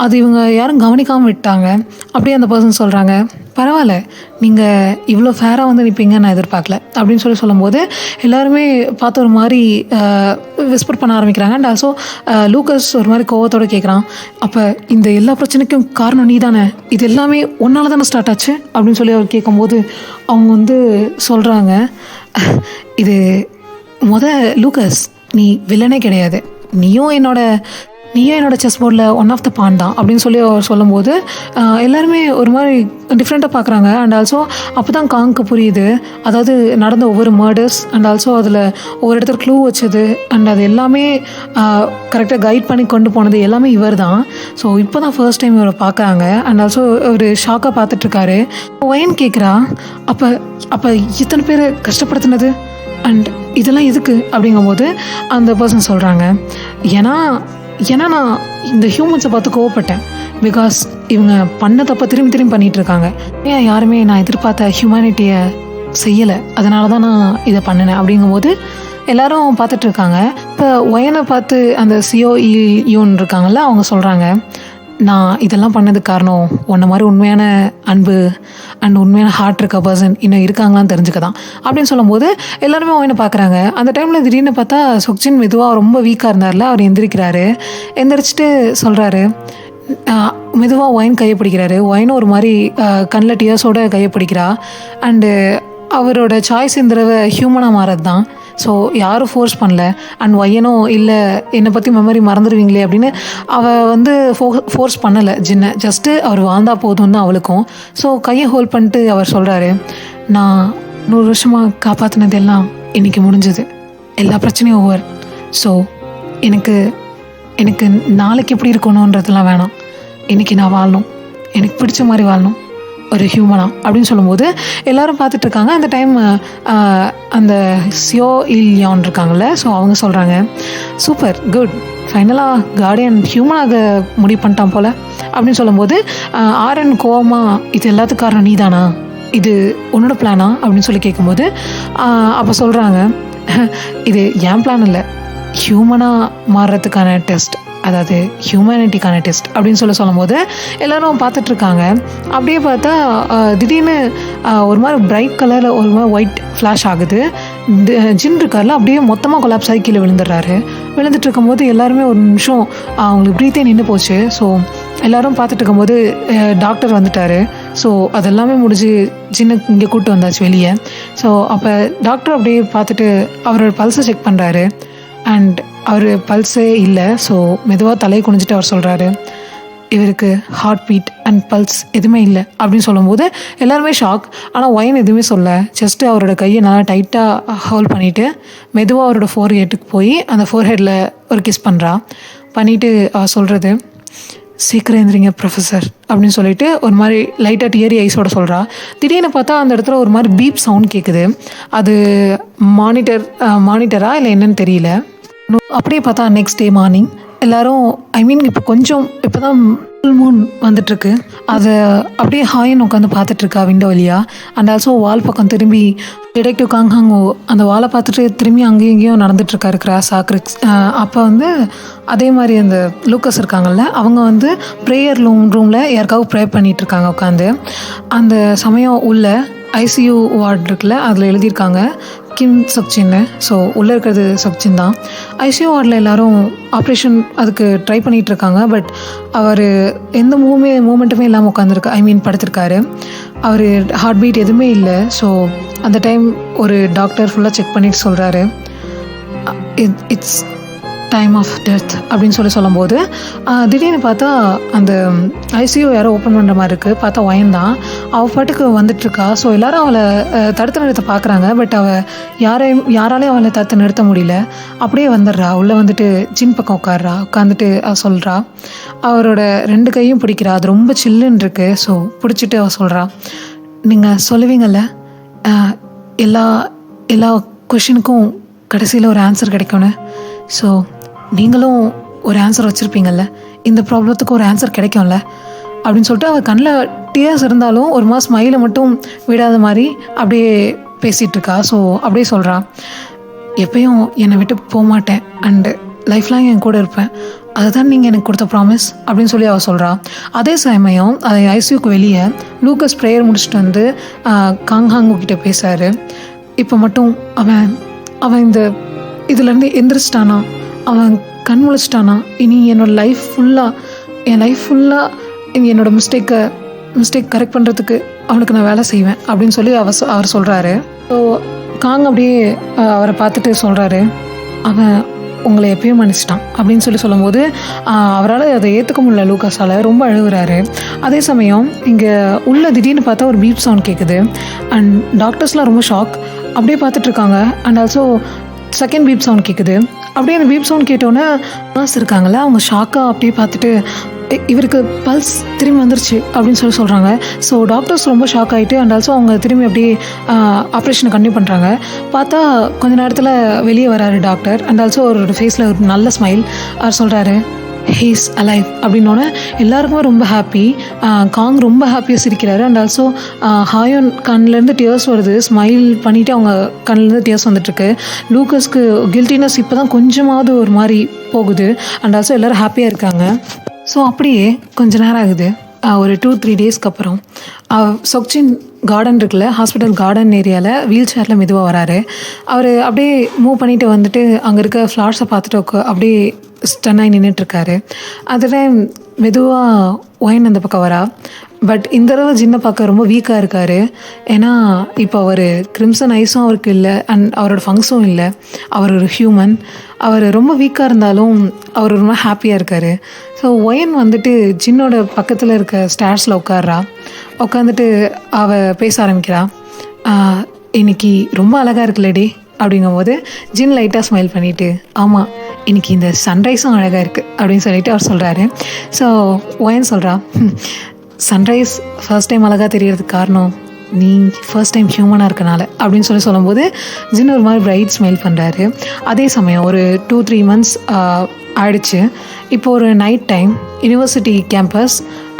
S1: அது இவங்க யாரும் கவனிக்காமல் விட்டாங்க. அப்படியே அந்த பர்சன் சொல்கிறாங்க, பரவாயில்ல, நீங்கள் இவ்வளோ ஃபேராக வந்து நிற்பீங்கன்னு நான் எதிர்பார்க்கல அப்படின்னு சொல்லும்போது எல்லாருமே பார்த்து ஒரு மாதிரி விஸ்பர் பண்ண ஆரம்பிக்கிறாங்க. அண்ட் ஆல்சோ லூக்கஸ் ஒரு மாதிரி கோவத்தோடு கேட்குறான், அப்போ இந்த எல்லா பிரச்சனைக்கும் காரணம் நீ தானே, இது எல்லாமே ஒன்றால் தானே ஸ்டார்ட் ஆச்சு அப்படின்னு சொல்லி அவர் கேட்கும்போது அவங்க வந்து சொல்கிறாங்க, இது லூக்கஸ், நீ வில்லனே கிடையாது, நீயும் என்னோட செஸ் போர்டில் ஒன் ஆஃப் த பான் தான் அப்படின்னு சொல்லி அவர் சொல்லும்போது எல்லாருமே ஒரு மாதிரி டிஃப்ரெண்ட்டாக பார்க்குறாங்க. அண்ட் ஆல்சோ அப்போ தான் காங்க்கு புரியுது, அதாவது நடந்த ஒவ்வொரு மர்டர்ஸ் அண்ட் ஆல்சோ அதில் ஒவ்வொரு இடத்துல க்ளூ வச்சது அண்ட் அது எல்லாமே கரெக்டாக கைட் பண்ணி கொண்டு போனது எல்லாமே இவர் தான். ஸோ இப்போ தான் ஃபர்ஸ்ட் டைம் இவரை பார்க்குறாங்க. அண்ட் ஆல்சோ ஒரு ஷாக்காக பார்த்துட்ருக்காரு. ஒயன் கேட்குறா, அப்போ இத்தனை பேரை கஷ்டப்படுத்தினது அண்ட் இதெல்லாம் எதுக்கு அப்படிங்கும்போது அந்த பர்சன் சொல்கிறாங்க, ஏன்னா நான் இந்த ஹியூமன்ஸை பார்த்து கோவப்பட்டேன், பிகாஸ் இவங்க பண்ண தப்ப திரும்பி பண்ணிகிட்ருக்காங்க, ஏன் யாருமே நான் எதிர்பார்த்த ஹியூமனிட்டியை செய்யலை, அதனால தான் நான் இதை பண்ணினேன் அப்படிங்கும்போது எல்லோரும் பார்த்துட்ருக்காங்க. இப்போ ஒயனை பார்த்து அந்த சிஓஇயூன்னு இருக்காங்கல்ல, அவங்க சொல்கிறாங்க, நான் இதெல்லாம் பண்ணதுக்கு காரணம் உன்ன மாதிரி உண்மையான அன்பு அண்ட் உண்மையான ஹார்ட் இருக்க பர்சன் இன்னும் இருக்காங்களான்னு தெரிஞ்சுக்கதான் அப்படின்னு சொல்லும்போது எல்லாருமே ஒயினை பார்க்குறாங்க. அந்த டைமில் திடீர்னு பார்த்தா சொக்ஜின் மெதுவாக ரொம்ப வீக்காக இருந்தார்ல, அவர் எந்திரிச்சிட்டு சொல்கிறாரு, மெதுவாக ஒயின் கையை பிடிக்கிறாரு. ஒயினும் ஒரு மாதிரி கண்ணில் டியர்ஸோட கையை பிடிக்கிறா. அண்டு அவரோட சாய்ஸ் இந்த தடவை ஹியூமனாக மாறது தான். ஸோ யாரும் ஃபோர்ஸ் பண்ணல. அண்ட் ஒய்யனும் இல்லை என்னை பற்றி மெமரி மறந்துடுவீங்களே அப்படின்னு அவள் வந்து ஃபோர்ஸ் பண்ணலை ஜின்னை, ஜஸ்ட்டு அவர் வாழ்ந்தா போதும்னு தான் அவளுக்கும். ஸோ கையை ஹோல்ட் பண்ணிட்டு அவர் சொல்கிறாரு, நான் 100 வருஷமாக காப்பாற்றினது எல்லாம் இன்றைக்கி முடிஞ்சது, எல்லா பிரச்சனையும் ஓவர். ஸோ எனக்கு நாளைக்கு எப்படி இருக்கணுன்றதுலாம் வேணாம், இன்றைக்கி நான் வாழணும், எனக்கு பிடிச்ச மாதிரி வாழணும், ஒரு ஹியூமனா அப்படின்னு சொல்லும்போது எல்லோரும் பார்த்துட்ருக்காங்க. அந்த டைம் அந்த சியோ இல்யான் இருக்காங்கள்ல, ஸோ அவங்க சொல்கிறாங்க, சூப்பர் குட், ஃபைனலாக கார்டியன் ஹியூமனாக முடிவு பண்ணிட்டான் போல் அப்படின்னு சொல்லும்போது ஆரன் கோவமா, இது எல்லாத்துக்கும் காரணம் நீ தானா, இது உன்னோட பிளானா அப்படின்னு சொல்லி கேட்கும்போது அப்போ சொல்கிறாங்க, இது என் பிளான் இல்லை, ஹியூமனாக மாறுறதுக்கான டெஸ்ட், அதாவது ஹியூமனிட்டிக்கான டெஸ்ட் அப்படின்னு சொல்லும்போது எல்லோரும் பார்த்துட்ருக்காங்க. அப்படியே பார்த்தா திடீர்னு ஒரு மாதிரி பிரைட் கலரில் ஒரு மாதிரி ஒயிட் ஃப்ளாஷ் ஆகுது. ஜின் இருக்கார்ல, அப்படியே மொத்தமாக கொலாப்ஸ் ஆகி கீழே விழுந்துட்டு இருக்கும்போது எல்லாருமே ஒரு நிமிஷம் அவங்களுக்கு ப்ரீத்தே நின்று போச்சு. ஸோ எல்லோரும் பார்த்துட்டு இருக்கும்போது டாக்டர் வந்துட்டார். ஸோ அதெல்லாமே முடிஞ்சு ஜின்னை இங்கே கூப்பிட்டு வந்தாச்சு வெளியே. ஸோ அப்போ டாக்டர் அப்படியே பார்த்துட்டு அவரோட பல்ஸை செக் பண்ணுறாரு. அண்ட் அவர் பல்ஸே இல்லை. ஸோ மெதுவாக தலையை குனிஞ்சிட்டு அவர் சொல்கிறாரு, இவருக்கு ஹார்ட் பீட் அண்ட் பல்ஸ் எதுவுமே இல்லை அப்படின்னு சொல்லும்போது எல்லாருமே ஷாக். ஆனால் ஒயன் எதுவுமே சொல்ல, ஜஸ்ட்டு அவரோட கையை நல்லா டைட்டாக ஹோல்ட் பண்ணிவிட்டு மெதுவாக அவரோட ஃபோர்ஹெட்டுக்கு போய் அந்த ஃபோர்ஹெட்டில் ஒரு கிஸ் பண்ணுறா. பண்ணிவிட்டு அவர் சொல்கிறது, சீக்கிரம் எழுந்திரிங்க ப்ரொஃபஸர் அப்படின்னு சொல்லிட்டு ஒரு மாதிரி லைட்டாக டியரி ஐஸோட சொல்கிறா. திடீர்னு பார்த்தா அந்த இடத்துல ஒரு மாதிரி பீப் சவுண்ட் கேட்குது. அது மானிட்டரா இல்லை என்னன்னு தெரியல. அப்படியே பார்த்தா நெக்ஸ்ட் டே மார்னிங் எல்லோரும் இப்போ கொஞ்சம் இப்போ தான் ஃபுல் மூன் வந்துட்டுருக்கு. அதை அப்படியே ஹாயின் உட்காந்து பார்த்துட்ருக்கா விண்டோ வழியாக. அண்ட் ஆல்சோ வால் பக்கம் திரும்பி டிடெக்டிவ் காங்ஹாங்கோ அந்த வாலை பார்த்துட்டு திரும்பி அங்கேயும் இங்கேயும் நடந்துட்டுருக்காரு கிராஸாக கிரிக்ஸ். அப்போ அதே மாதிரி அந்த லூக்கஸ் இருக்காங்கல்ல, அவங்க ப்ரேயர் ரூமில் யாருக்காவது ப்ரே பண்ணிகிட்ருக்காங்க உட்காந்து. அந்த சமயம் உள்ள ஐசியூ வார்டு இருக்குல்ல, அதில் எழுதியிருக்காங்க கிம் சக்சின்னு. ஸோ உள்ளே இருக்கிறது சக்சின் தான். ஐசியூ வார்டில் எல்லோரும் ஆப்ரேஷன் அதுக்கு ட்ரை பண்ணிகிட்ருக்காங்க. பட் அவர் எந்த மூமெண்ட்டுமே இல்லாமல் உட்காந்துருக்கு, படுத்திருக்காரு. அவர் ஹார்ட் பீட் எதுவுமே இல்லை. ஸோ அந்த டைம் ஒரு டாக்டர் ஃபுல்லாக செக் பண்ணிட்டு சொல்கிறாரு, இட்ஸ் டைம் ஆஃப் டெத் அப்படின்னு சொல்லும்போது திடீர்னு பார்த்தா அந்த ஐசியூ யாரோ ஓப்பன் பண்ணுற மாதிரி இருக்குது. பார்த்தா ஒயன் தான். அவள் பாட்டுக்கு வந்துட்டுருக்கா. ஸோ எல்லோரும் அவளை தடுத்து நிறுத்த பார்க்குறாங்க. பட் அவள் யாராலையும் அவளை தடுத்து நிறுத்த முடியல. அப்படியே வந்துடுறா. உள்ளே ஜின் பக்கம் உட்காந்துட்டு அவள் சொல்கிறா, அவரோட 2 கையும் பிடிக்கிறா. அது ரொம்ப சில்லுன்னு இருக்குது. ஸோ பிடிச்சிட்டு அவள் சொல்கிறா, நீங்கள் சொல்லுவீங்கள்ல எல்லா கொஷினுக்கும் கடைசியில் ஒரு ஆன்சர் கிடைக்கும்னு. ஸோ நீங்களும் ஒரு ஆன்சர் வச்சுருப்பீங்கள்ல, இந்த ப்ராப்ளத்துக்கு ஒரு ஆன்சர் கிடைக்கும்ல அப்படின்னு சொல்லிட்டு அவள் கண்ணில் டியர்ஸ் இருந்தாலும் ஒரு மாதிரி ஸ்மைலை மட்டும் விடாத மாதிரி அப்படியே பேசிகிட்ருக்கா. ஸோ அப்படியே சொல்கிறா, எப்பயும் என்னை விட்டு போக மாட்டேன் அண்டு லைஃப்லாம் என் கூட இருப்பேன், அதுதான் நீங்கள் எனக்கு கொடுத்த ப்ராமிஸ் அப்படின்னு சொல்லி அவள் சொல்கிறா. அதே சமயம் அதை ஐசியூக்கு வெளியே லூக்கஸ் ப்ரேயர் முடிச்சுட்டு காங்ஹாங்கோ கிட்டே பேசுகிறாரு. இப்போ மட்டும் அவன் இந்த இதுலேருந்து எந்திரிச்சிட்டானா, அவன் கண் முழிச்சிட்டானா, இனி என் லைஃப் ஃபுல்லாக என்னோடய மிஸ்டேக் கரெக்ட் பண்ணுறதுக்கு அவனுக்கு நான் வேலை செய்வேன் அப்படின்னு சொல்லி அவர் சொல்கிறாரு. ஸோ காங் அப்படியே அவரை பார்த்துட்டு சொல்கிறாரு, அவன் உங்களை எப்பயும் மன்னிச்சிட்டான் அப்படின்னு சொல்லும்போது அவரால் அதை ஏற்றுக்க முடியல. லூக்காஸால் ரொம்ப அழுகுறாரு. அதே சமயம் இங்கே உள்ள திடீர்னு பார்த்தா ஒரு பீப் சவுண்ட் கேட்குது. அண்ட் டாக்டர்ஸ்லாம் ரொம்ப ஷாக். அப்படியே பார்த்துட்ருக்காங்க. And also second beep sound கேட்குது. அப்படியே அந்த பீப் சவுண்ட் கேட்டோன்னே நர்ஸ் இருக்காங்கல்ல, அவங்க ஷாக்காக அப்படியே பார்த்துட்டு இவருக்கு பல்ஸ் திரும்பி வந்துருச்சு அப்படின்னு சொல்கிறாங்க. ஸோ டாக்டர்ஸ் ரொம்ப ஷாக் ஆகிட்டு அண்ட் ஆல்சோ அவங்க திரும்பி அப்படியே ஆப்ரேஷனை கண்டினியூ பண்ணுறாங்க. பார்த்தா கொஞ்ச நேரத்தில் வெளியே வராரு டாக்டர். அண்ட் ஆல்சோ அவரோட ஃபேஸில் ஒரு நல்ல ஸ்மைல். அவர் சொல்கிறாரு, ஹீஸ் அலைவ் அப்படின்னோடனே எல்லாருக்குமே ரொம்ப ஹாப்பி. காங் ரொம்ப ஹாப்பியாக சிரிக்கிறாரு. அண்ட் ஆல்சோ ஹாயோன் கண்ணிலேருந்து டியர்ஸ் வருது. ஸ்மைல் பண்ணிவிட்டு அவங்க கண்ணிலேருந்து டியர்ஸ் வந்துட்டுருக்கு. லூக்கஸ்க்கு கில்ட்டினஸ் இப்போ தான் கொஞ்சமாவது ஒரு மாதிரி போகுது. அண்ட் ஆல்சோ எல்லோரும் ஹாப்பியாக இருக்காங்க. ஸோ அப்படியே கொஞ்ச நேரம் ஆகுது. ஒரு 2-3 டேஸ்க்கு அப்புறம் சொக்சின் கார்டன் இருக்குல்ல, ஹாஸ்பிட்டல் கார்டன் ஏரியாவில் வீல் சேரில் மெதுவாக வராரு. அவர் அப்படியே மூவ் பண்ணிவிட்டு அங்கே இருக்க ஃப்ளார்ஸை பார்த்துட்டு அப்படியே ஸ்டன்னாகி நின்றுட்டுருக்காரு. அதில் மெதுவாக ஒயின் அந்த பக்கம் வரா. பட் இந்த தடவை ஜின்னை பார்க்க ரொம்ப வீக்காக இருக்கார். ஏன்னா இப்போ அவர் கிரிம்சன் ஐஸும் அவருக்கு இல்லை அண்ட் அவரோட ஃபங்க்ஸும் இல்லை. அவர் ஒரு ஹியூமன். அவர் ரொம்ப வீக்காக இருந்தாலும் அவர் ரொம்ப ஹாப்பியாக இருக்கார். ஸோ ஒயன் ஜின்னோட பக்கத்தில் இருக்க ஸ்டேர்ஸில் உட்காந்துட்டு அவள் பேச ஆரம்பிக்கிறா. இன்னைக்கு ரொம்ப அழகாக இருக்குல்லடி அப்படிங்கும்போது ஜின் லைட்டாக ஸ்மைல் பண்ணிவிட்டு, ஆமாம் இன்றைக்கி இந்த சன்ரைஸும் அழகாக இருக்குது அப்படின்னு சொல்லிட்டு அவர் சொல்கிறாரு. ஸோ ஒயன் சொல்கிறா, சன்ரைஸ் ஃபர்ஸ்ட் டைம் அழகாக தெரியறதுக்கு காரணம் நீ ஃபர்ஸ்ட் டைம் ஹியூமனாக இருக்கனால அப்படின்னு சொல்லும்போது ஜின் ஒரு மாதிரி பிரைட் ஸ்மைல் பண்ணுறாரு. அதே சமயம் ஒரு 2-3 months ஆயிடுச்சு. இப்போ ஒரு night time university campus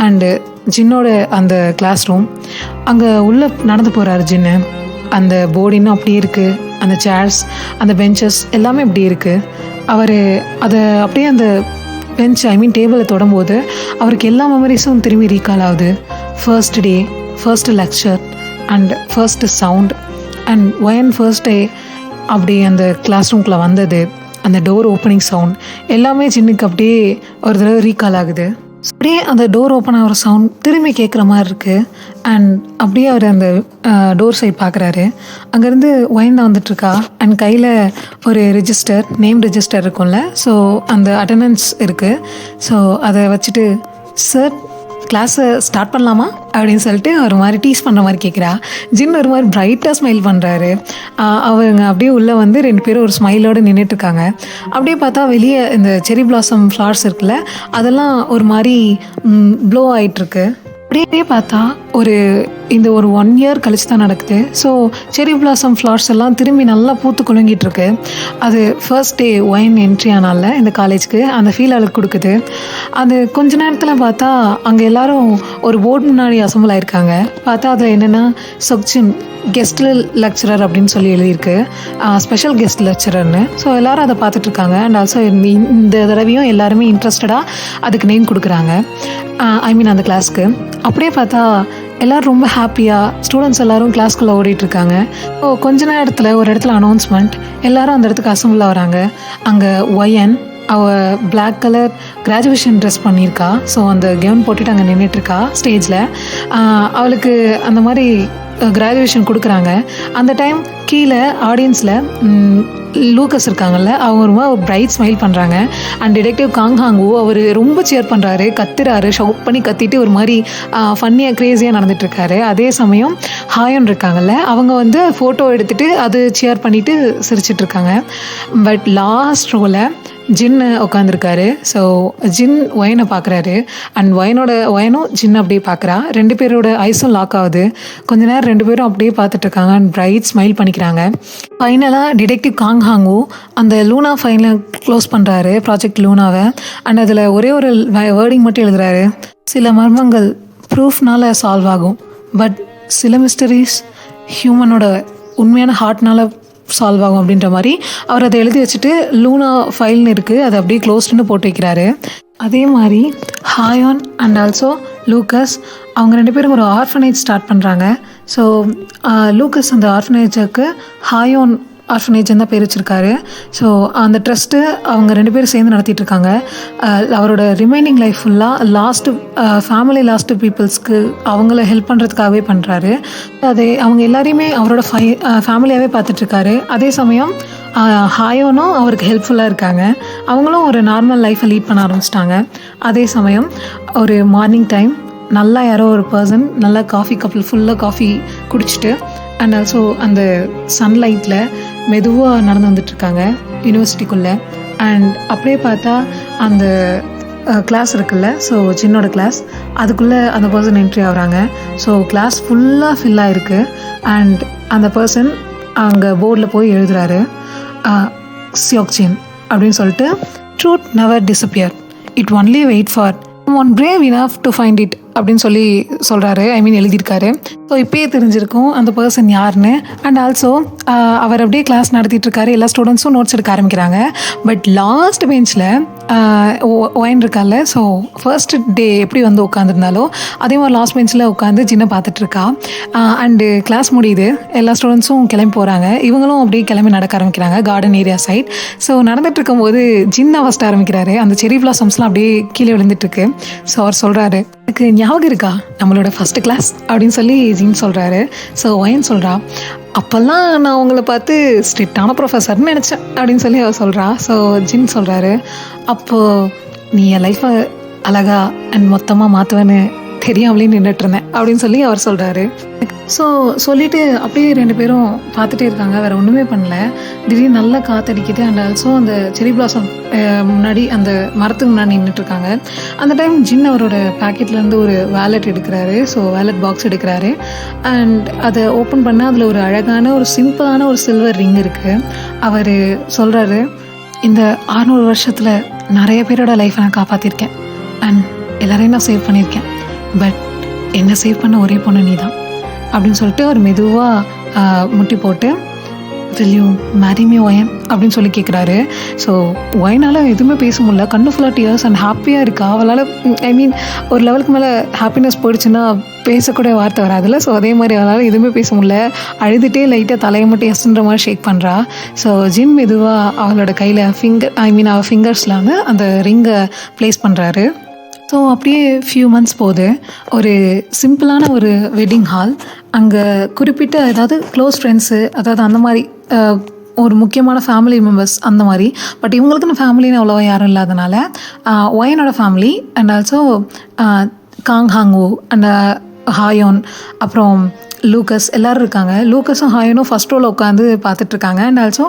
S1: and ஜின்னோட அந்த கிளாஸ் ரூம். அங்கே உள்ளே நடந்து போகிறாரு ஜின்னு. அந்த போர்டு இன்னும் அப்படியே இருக்குது. அந்த சேர்ஸ், அந்த பெஞ்சஸ் எல்லாமே அப்படி இருக்குது. அவர் அதை அப்படியே அந்த பெஞ்ச் டேபிளை தொடும்போது அவருக்கு எல்லா மெமரிஸும் திரும்பி ரீகால் ஆகுது. First day, first lecture and first sound and wine first day அப்படி அந்த கிளாஸ் ரூம்குள்ளே வந்தது, அந்த டோர் ஓப்பனிங் சவுண்ட் எல்லாமே ஜின்னுக்கு அப்படியே ஒரு தடவை ரீகால் ஆகுது. அப்படியே அந்த டோர் ஓப்பன் ஆகிற சவுண்ட் திரும்பி கேட்குற மாதிரி இருக்குது. அண்ட் அப்படியே அவர் அந்த டோர் சைட் பார்க்குறாரு. அங்கேருந்து ஒயின் தான் வந்துட்டுருக்கா. அண்ட் கையில் ஒரு ரிஜிஸ்டர், நேம் ரிஜிஸ்டர் இருக்கும்ல, ஸோ அந்த அட்டண்டன்ஸ் இருக்குது. ஸோ அதை வச்சுட்டு, சார் கிளாஸை ஸ்டார்ட் பண்ணலாமா அப்படின்னு சொல்லிட்டு ஒரு மாதிரி டீஸ் பண்ணுற மாதிரி கேட்குறா. ஜின் ஒரு மாதிரி பிரைட்டாக ஸ்மைல் பண்ணுறாரு. அவங்க அப்படியே உள்ளே வந்து 2 பேரும் ஒரு ஸ்மைலோடு நின்றுட்டுருக்காங்க. அப்படியே பார்த்தா வெளியே இந்த செரி பிளாசம் ஃப்ளவர்ஸ் இருக்குல்ல, அதெல்லாம் ஒரு மாதிரி ப்ளோ ஆகிட்டுருக்கு. அப்படியே பார்த்தா இந்த ஒரு 1 இயர் கழிச்சு தான் நடக்குது. ஸோ செரி பிளாசம் ஃப்ளவர்ஸ் எல்லாம் திரும்பி நல்லா பூத்து குலுங்கிட்டு இருக்கு. அது ஃபர்ஸ்ட் டே ஒயின் என்ட்ரி ஆனால இந்த காலேஜுக்கு அந்த ஃபீல் அவளுக்கு கொடுக்குது. அது கொஞ்ச நேரத்தில் பார்த்தா அங்கே எல்லாரும் ஒரு போர்டு முன்னாடி அசம்பிள் ஆயிருக்காங்க. பார்த்தா அதில் என்னென்னா சொக்ஜின் கெஸ்ட் லெக்சரர் அப்படின்னு சொல்லி எழுதியிருக்கு, ஸ்பெஷல் கெஸ்ட் லெக்சரர்னு. ஸோ எல்லோரும் அதை பார்த்துட்ருக்காங்க. அண்ட் ஆல்சோ இந்த தடவையும் எல்லாருமே இன்ட்ரெஸ்டடாக அதுக்கு நேம் கொடுக்குறாங்க, ஐ மீன் அந்த கிளாஸ்க்கு. அப்படியே பார்த்தா எல்லோரும் ரொம்ப ஹாப்பியாக ஸ்டூடெண்ட்ஸ் எல்லோரும் கிளாஸ்க்குள்ளே ஓடிட்டுருக்காங்க. கொஞ்ச நேரத்தில் ஒரு இடத்துல அனௌன்ஸ்மெண்ட், எல்லோரும் அந்த இடத்துக்கு அசம்பிள் ஆகிறாங்க. அங்கே ஒயன் அவள் பிளாக் கலர் கிராஜுவேஷன் ட்ரெஸ் பண்ணியிருக்கா. ஸோ அந்த கவுன் போட்டுட்டு அங்கே நின்றுட்டுருக்கா ஸ்டேஜில். அவளுக்கு அந்த மாதிரி கிராஜுவேஷன் கொடுக்குறாங்க. அந்த டைம் கீழே ஆடியன்ஸில் லூக்கஸ் இருக்காங்கல்ல, அவங்க ரொம்ப ஒரு பிரைட் ஸ்மைல் பண்ணுறாங்க. அண்ட் டிடெக்டிவ் காங் ஹாங்கு அவர் ரொம்ப சேர் பண்ணுறாரு, கத்துறாரு, ஷவுட் பண்ணி கத்திட்டு ஒரு மாதிரி ஃபன்னியாக க்ரேஸியாக நடந்துட்டுருக்காரு. அதே சமயம் ஹாயோன் இருக்காங்கல்ல, அவங்க வந்து ஃபோட்டோ எடுத்துகிட்டு அது சேர் பண்ணிவிட்டு சிரிச்சிட்ருக்காங்க. பட் லாஸ்ட் ரோவில் ஜின்னு உட்காந்துருக்காரு. ஸோ ஜின் ஒயனை பார்க்குறாரு. அண்ட் ஒயனும் ஜின் அப்படியே பார்க்குறா. 2 பேரோட ஐஸும் லாக் ஆகுது. கொஞ்ச நேரம் 2 பேரும் அப்படியே பார்த்துட்ருக்காங்க. அண்ட் பிரைட் ஸ்மைல் பண்ணிக்கிறாங்க. ஃபைனலாக டிடெக்டிவ் காங் ஹாங்கு அந்த லூனா ஃபைனலை க்ளோஸ் பண்ணுறாரு, ப்ராஜெக்ட் லூனாவை. அண்ட் அதில் ஒரே ஒரு வேர்டிங் மட்டும் எழுதுறாரு, சில மர்மங்கள் ப்ரூஃப்னால் சால்வ் ஆகும், பட் சில மிஸ்டரிஸ் ஹியூமனோட உண்மையான ஹார்ட்னால் சால்வ் ஆகும் அப்படின்ற மாதிரி அவர் அதை எழுதி வச்சுட்டு லூனா ஃபைல்னு இருக்குது, அதை அப்படியே க்ளோஸ்டுன்னு போட்டு வைக்கிறாரு. அதே மாதிரி ஹாயோன் அண்ட் ஆல்சோ லூக்கஸ் அவங்க 2 பேரும் ஒரு ஆர்ஃபனேஜ் ஸ்டார்ட் பண்ணுறாங்க. ஸோ லூக்கஸ் அந்த ஆர்ஃபனேஜுக்கு ஹாயோன் ஆர்ஃபனேஜ்னு தான் பேர் வச்சுருக்காரு. ஸோ அந்த ட்ரஸ்ட்டு அவங்க 2 பேரும் சேர்ந்து நடத்திட்டு இருக்காங்க. அவரோட ரிமைனிங் லைஃப் ஃபுல்லாக ஃபேமிலி லாஸ்ட்டு பீப்புள்ஸ்க்கு அவங்கள ஹெல்ப் பண்ணுறதுக்காகவே பண்ணுறாரு. அவங்க எல்லாரையுமே அவரோட ஃபேமிலியாகவே பார்த்துட்ருக்காரு. அதே சமயம் ஹாயோனும் அவருக்கு ஹெல்ப்ஃபுல்லாக இருக்காங்க. அவங்களும் ஒரு நார்மல் லைஃப்பை லீட் பண்ண ஆரம்பிச்சிட்டாங்க. அதே சமயம் ஒரு மார்னிங் டைம் நல்லா யாரோ ஒரு பர்சன் நல்லா கப்பில் ஃபுல்லாக காஃபி குடிச்சிட்டு அண்ட் ஆல்சோ அந்த சன்லைட்டில் மெதுவாக நடந்து வந்துட்டுருக்காங்க யூனிவர்சிட்டிக்குள்ளே. அண்ட் அப்படியே பார்த்தா அந்த கிளாஸ் இருக்குல்ல, ஸோ ஜின்னோட கிளாஸ், அதுக்குள்ளே அந்த பர்சன் என்ட்ரி ஆகுறாங்க. ஸோ கிளாஸ் ஃபுல்லாக ஃபில் ஆகிருக்கு. அண்ட் அந்த பர்சன் அங்கே போர்டில் போய் எழுதுறாரு, சியோக்ஜின் அப்படின்னு சொல்லிட்டு, truth never disappear, it only wait for one brave enough to find it அப்படின்னு சொல்கிறாரு, ஐ மீன் எழுதியிருக்காரு. ஸோ இப்போயே தெரிஞ்சிருக்கும் அந்த பர்சன் யாருன்னு. அண்ட் ஆல்சோ அவர் அப்படியே கிளாஸ் நடத்திட்டுருக்காரு. எல்லா ஸ்டூடெண்ட்ஸும் நோட்ஸ் எடுக்க ஆரம்பிக்கிறாங்க. பட் லாஸ்ட் பெஞ்சில் ஒயின் இருக்கால, ஸோ ஃபர்ஸ்ட் டே எப்படி வந்து உட்காந்துருந்தாலோ அதே மாதிரி லாஸ்ட் பெஞ்சில் உட்காந்து ஜின்னை பார்த்துட்ருக்கா. அண்டு கிளாஸ் முடியுது, எல்லா ஸ்டூடெண்ட்ஸும் கிளம்பி போகிறாங்க. இவங்களும் அப்படியே கிளம்பி நடக்க ஆரம்பிக்கிறாங்க கார்டன் ஏரியா சைட். ஸோ நடந்துட்டு இருக்கும்போது ஜின்னை ஃபஸ்ட் ஆரம்பிக்கிறாரு. அந்த செரி பிளாசம்ஸ்லாம் அப்படியே கீழே விழுந்துட்டுருக்கு. ஸோ அவர் சொல்கிறாரு, எனக்கு ஞாபகம் இருக்கா நம்மளோட ஃபஸ்ட்டு கிளாஸ் அப்படின்னு சொல்லி ஜின் சொல்கிறாரு. ஸோ ஒயின் சொல்கிறா, அப்போல்லாம் நான் உங்களை பார்த்து ஸ்ட்ரிக்டான ப்ரொஃபஸர்னு நினச்சேன் அப்படின்னு சொல்லி அவர் சொல்கிறா. ஸோ ஜின் சொல்கிறாரு, அப்போது நீ என் லைஃப்பை அழகா அண்ட் மொத்தமாக மாற்றுவேன்னு தெரியாமலே நின்றுட்டு இருந்தேன் அப்படின்னு சொல்லி அவர் சொல்கிறாரு. ஸோ சொல்லிவிட்டு அப்படியே 2 பேரும் பார்த்துட்டே இருக்காங்க, வேறு ஒன்றுமே பண்ணல. திடீர்னு நல்லா காற்றடிக்குது. அண்ட் ஆல்சோ அந்த செரி பிளாசம் முன்னாடி அந்த மரத்துக்கு முன்னாடி நின்றுட்டுருக்காங்க. அந்த டைம் ஜின் அவரோட பேக்கெட்லேருந்து ஒரு வேலட் எடுக்கிறாரு. ஸோ வேலட் பாக்ஸ் எடுக்கிறாரு. அண்ட் அதை ஓப்பன் பண்ணால் அதில் ஒரு அழகான ஒரு சிம்பிளான ஒரு சில்வர் ரிங் இருக்குது. அவர் சொல்கிறாரு, இந்த 600 வருஷத்தில் நிறைய பேரோட லைஃப்பை நான் காப்பாற்றிருக்கேன் அண்ட் எல்லாரையும் நான் சேவ் பண்ணியிருக்கேன். பட் என்னை சேவ் பண்ண ஒரே பொண்ணு நீ தான் அப்படின்னு சொல்லிட்டு அவர் மெதுவாக முட்டி போட்டு, will you marry me wine அப்படின்னு சொல்லி கேட்குறாரு. ஸோ ஒயனால் எதுவுமே பேச முடியல, கண்ணு ஃபுல்லாக டியர்ஸ் அண்ட் ஹாப்பியாக இருக்கா. அவளால் ஐ மீன் ஒரு லெவலுக்கு மேலே ஹாப்பினஸ் போயிடுச்சுன்னா பேசக்கூடிய வார்த்தை வராதுல்ல. ஸோ அதே மாதிரி அவளால் எதுவுமே பேச முடியல, அழுதுகிட்டே லைட்டாக தலையை மட்டும் எஸ்ன்ற மாதிரி ஷேக் பண்ணுறா. ஸோ ஜின் மெதுவாக அவளோட கையில் அவள் ஃபிங்கர்ஸில் வந்து அந்த ரிங்கை ப்ளேஸ் பண்ணுறாரு. ஸோ அப்படியே ஃபியூ மந்த்ஸ் போகுது. ஒரு சிம்பிளான ஒரு வெட்டிங் ஹால். அங்கே குறிப்பிட்ட ஏதாவது க்ளோஸ் ஃப்ரெண்ட்ஸு, அதாவது அந்த மாதிரி ஒரு முக்கியமான ஃபேமிலி மெம்பர்ஸ் அந்த மாதிரி. பட் இவங்களுக்குன்னு ஃபேமிலின்னு அவ்வளோவா யாரும் இல்லாதனால ஒயனோட ஃபேமிலி அண்ட் ஆல்சோ காங் ஹாங்கு அண்ட் ஹாயோன் அப்புறம் லூக்கஸ் எல்லோரும் இருக்காங்க. லூக்கஸும் ஹாயோனும் ஃபஸ்ட் ரோவில் உட்காந்து பார்த்துட்ருக்காங்க. அண்ட் ஆல்சோ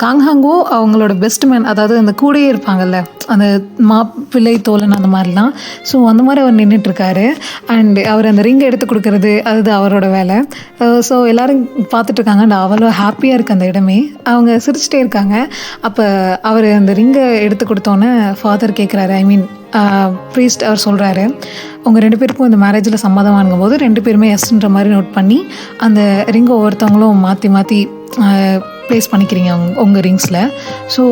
S1: காங்ஹாங்கோ அவங்களோட பெஸ்ட் மேன், அதாவது அந்த கூடையே இருப்பாங்கல்ல அந்த மாப்பிள்ளை தோழன் அந்த மாதிரிலாம். ஸோ அந்த மாதிரி அவர் நின்றுட்டுருக்காரு. அண்ட் அவர் அந்த ரிங்கை எடுத்து கொடுக்கறது அது அவரோட வேலை. ஸோ எல்லோரும் பார்த்துட்ருக்காங்க. அண்ட் அவ்வளோ ஹாப்பியாக இருக்குது அந்த இடமே. அவங்க சிரிச்சிட்டே இருக்காங்க. அப்போ அவர் அந்த ரிங்கை எடுத்து கொடுத்தோன்னே ஃபாதர் கேட்குறாரு, ஐ மீன் ப்ரீஸ்ட் அவர் சொல்கிறாரு, உங்கள் 2 பேருக்கும் இந்த மேரேஜில் சம்மதம் வாங்கும்போது 2 பேருமே எஸ்ன்ற மாதிரி நோட் பண்ணி அந்த ரிங்கை ஒவ்வொருத்தவங்களும் மாற்றி மாற்றி ப்ளேஸ் பண்ணிக்கிறீங்க உங்கள் ரிங்ஸில். ஸோ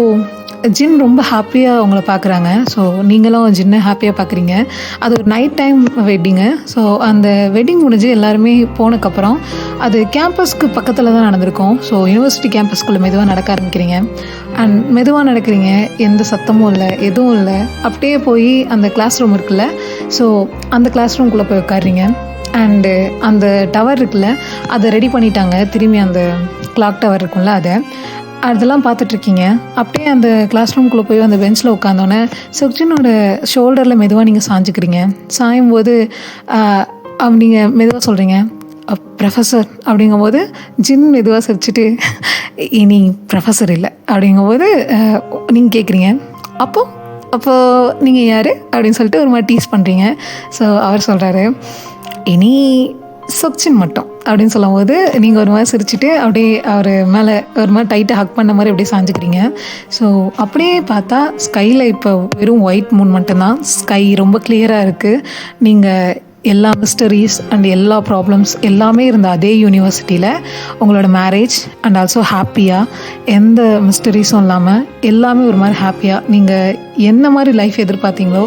S1: ஜின் ரொம்ப ஹாப்பியாக அவங்கள பார்க்குறாங்க. ஸோ நீங்களும் ஜின்னை ஹாப்பியாக பார்க்குறீங்க. அது ஒரு நைட் டைம் வெட்டிங்கு. ஸோ அந்த வெட்டிங் முடிஞ்சு எல்லாருமே போனதுக்கப்புறம் அது கேம்பஸ்க்கு பக்கத்தில் தான் நடந்திருக்கும். ஸோ யூனிவர்சிட்டி கேம்பஸ்குள்ளே மெதுவாக நடக்க ஆரம்பிக்கிறீங்க. அண்ட் மெதுவாக நடக்கிறீங்க, எந்த சத்தமும் இல்லை, எதுவும் இல்லை. அப்படியே போய் அந்த கிளாஸ் ரூம் இருக்குல்ல, ஸோ அந்த கிளாஸ் ரூம்குள்ளே போய் உட்காடுறீங்க. அண்டு அந்த டவர் இருக்குல்ல, அதை ரெடி பண்ணிட்டாங்க. திரும்பி அந்த கிளாக் டவர் இருக்கும்ல, அதெல்லாம் பார்த்துட்ருக்கீங்க. அப்படியே அந்த கிளாஸ் ரூம்குள்ளே போய் அந்த பெஞ்சில் உட்காந்தோன்னே செக்ஜினோட ஷோல்டரில் மெதுவாக நீங்கள் சாஞ்சிக்கிறீங்க. சாயும்போது நீங்கள் மெதுவாக சொல்கிறீங்க, ப்ரொஃபஸர் அப்படிங்கும்போது ஜின் மெதுவாக சிரிச்சிட்டு, இனி ப்ரொஃபஸர் இல்லை அப்படிங்கும்போது நீங்கள் கேட்குறீங்க, அப்போது நீங்கள் யார் அப்படின்னு சொல்லிட்டு ஒரு மாதிரி டீஸ் பண்ணுறீங்க. ஸோ அவர் சொல்கிறாரு, இனி சொக்சின் மட்டும் அப்படின்னு சொல்லும்போது நீங்கள் ஒரு மாதிரி சிரிச்சிட்டு அப்படியே அவர் மேலே ஒரு மாதிரி டைட்டாக ஹக் பண்ண மாதிரி அப்படியே சாஞ்சிக்கிறீங்க. ஸோ அப்படியே பார்த்தா ஸ்கையில் இப்போ வெறும் ஒயிட் மூன் மட்டும்தான். ஸ்கை ரொம்ப கிளியராக இருக்குது. நீங்கள் எல்லா மிஸ்டரிஸ் அண்ட் எல்லா ப்ராப்ளம்ஸ் எல்லாமே இருந்த அதே யூனிவர்சிட்டியில் உங்களோட மேரேஜ் அண்ட் ஆல்சோ ஹாப்பியாக, எந்த மிஸ்டரிஸும் இல்லாமல் எல்லாமே ஒரு மாதிரி ஹாப்பியாக நீங்கள் என்ன மாதிரி லைஃப் எதிர்பார்த்தீங்களோ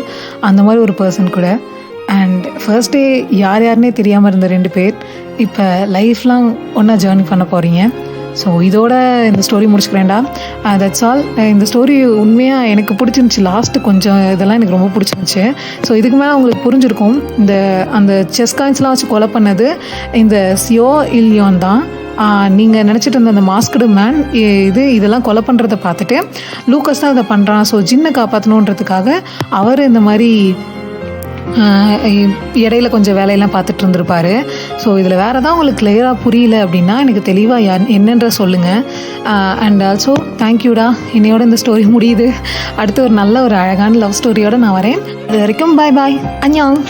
S1: அந்த மாதிரி ஒரு பர்சன் கூட. அண்ட் ஃபர்ஸ்ட் டே யாருன்னே தெரியாமல் இருந்த 2 பேர் இப்போ லைஃப் லாங் ஒன்றா ஜேர்னி பண்ண போகிறீங்க. ஸோ இதோட இந்த ஸ்டோரி முடிச்சுக்கிறேன்டா. That's all. இந்த ஸ்டோரி உண்மையாக எனக்கு பிடிச்சிருந்துச்சி. லாஸ்ட்டு கொஞ்சம் இதெல்லாம் எனக்கு ரொம்ப பிடிச்சிருந்துச்சி. ஸோ இதுக்கு மேலே உங்களுக்கு புரிஞ்சிருக்கும், அந்த செஸ் காயின்ஸ்லாம் வச்சு கொலை பண்ணது இந்த சியோ இல்யோன் தான். நீங்கள் நினச்சிட்டு இருந்த அந்த மாஸ்கடு மேன் இதெல்லாம் கொலை பண்ணுறதை பார்த்துட்டு லூக்கஸ் தான் இதை பண்ணுறான். ஸோ ஜின்னை காப்பாற்றணுன்றதுக்காக அவர் இந்த மாதிரி இடையில கொஞ்சம் வேலையெல்லாம் பார்த்துட்டு இருந்திருப்பாரு. ஸோ இதில் வேறு ஏதாவது உங்களுக்கு கிளியராக புரியல அப்படின்னா எனக்கு தெளிவாக என்னன்ற சொல்லுங்கள். அண்ட் ஆல்சோ தேங்க்யூடா. என்னையோட இந்த ஸ்டோரி முடியுது. அடுத்து ஒரு நல்ல ஒரு அழகான லவ் ஸ்டோரியோடு நான் வரேன். அது வரைக்கும் பாய் பாய், அன்யாங்.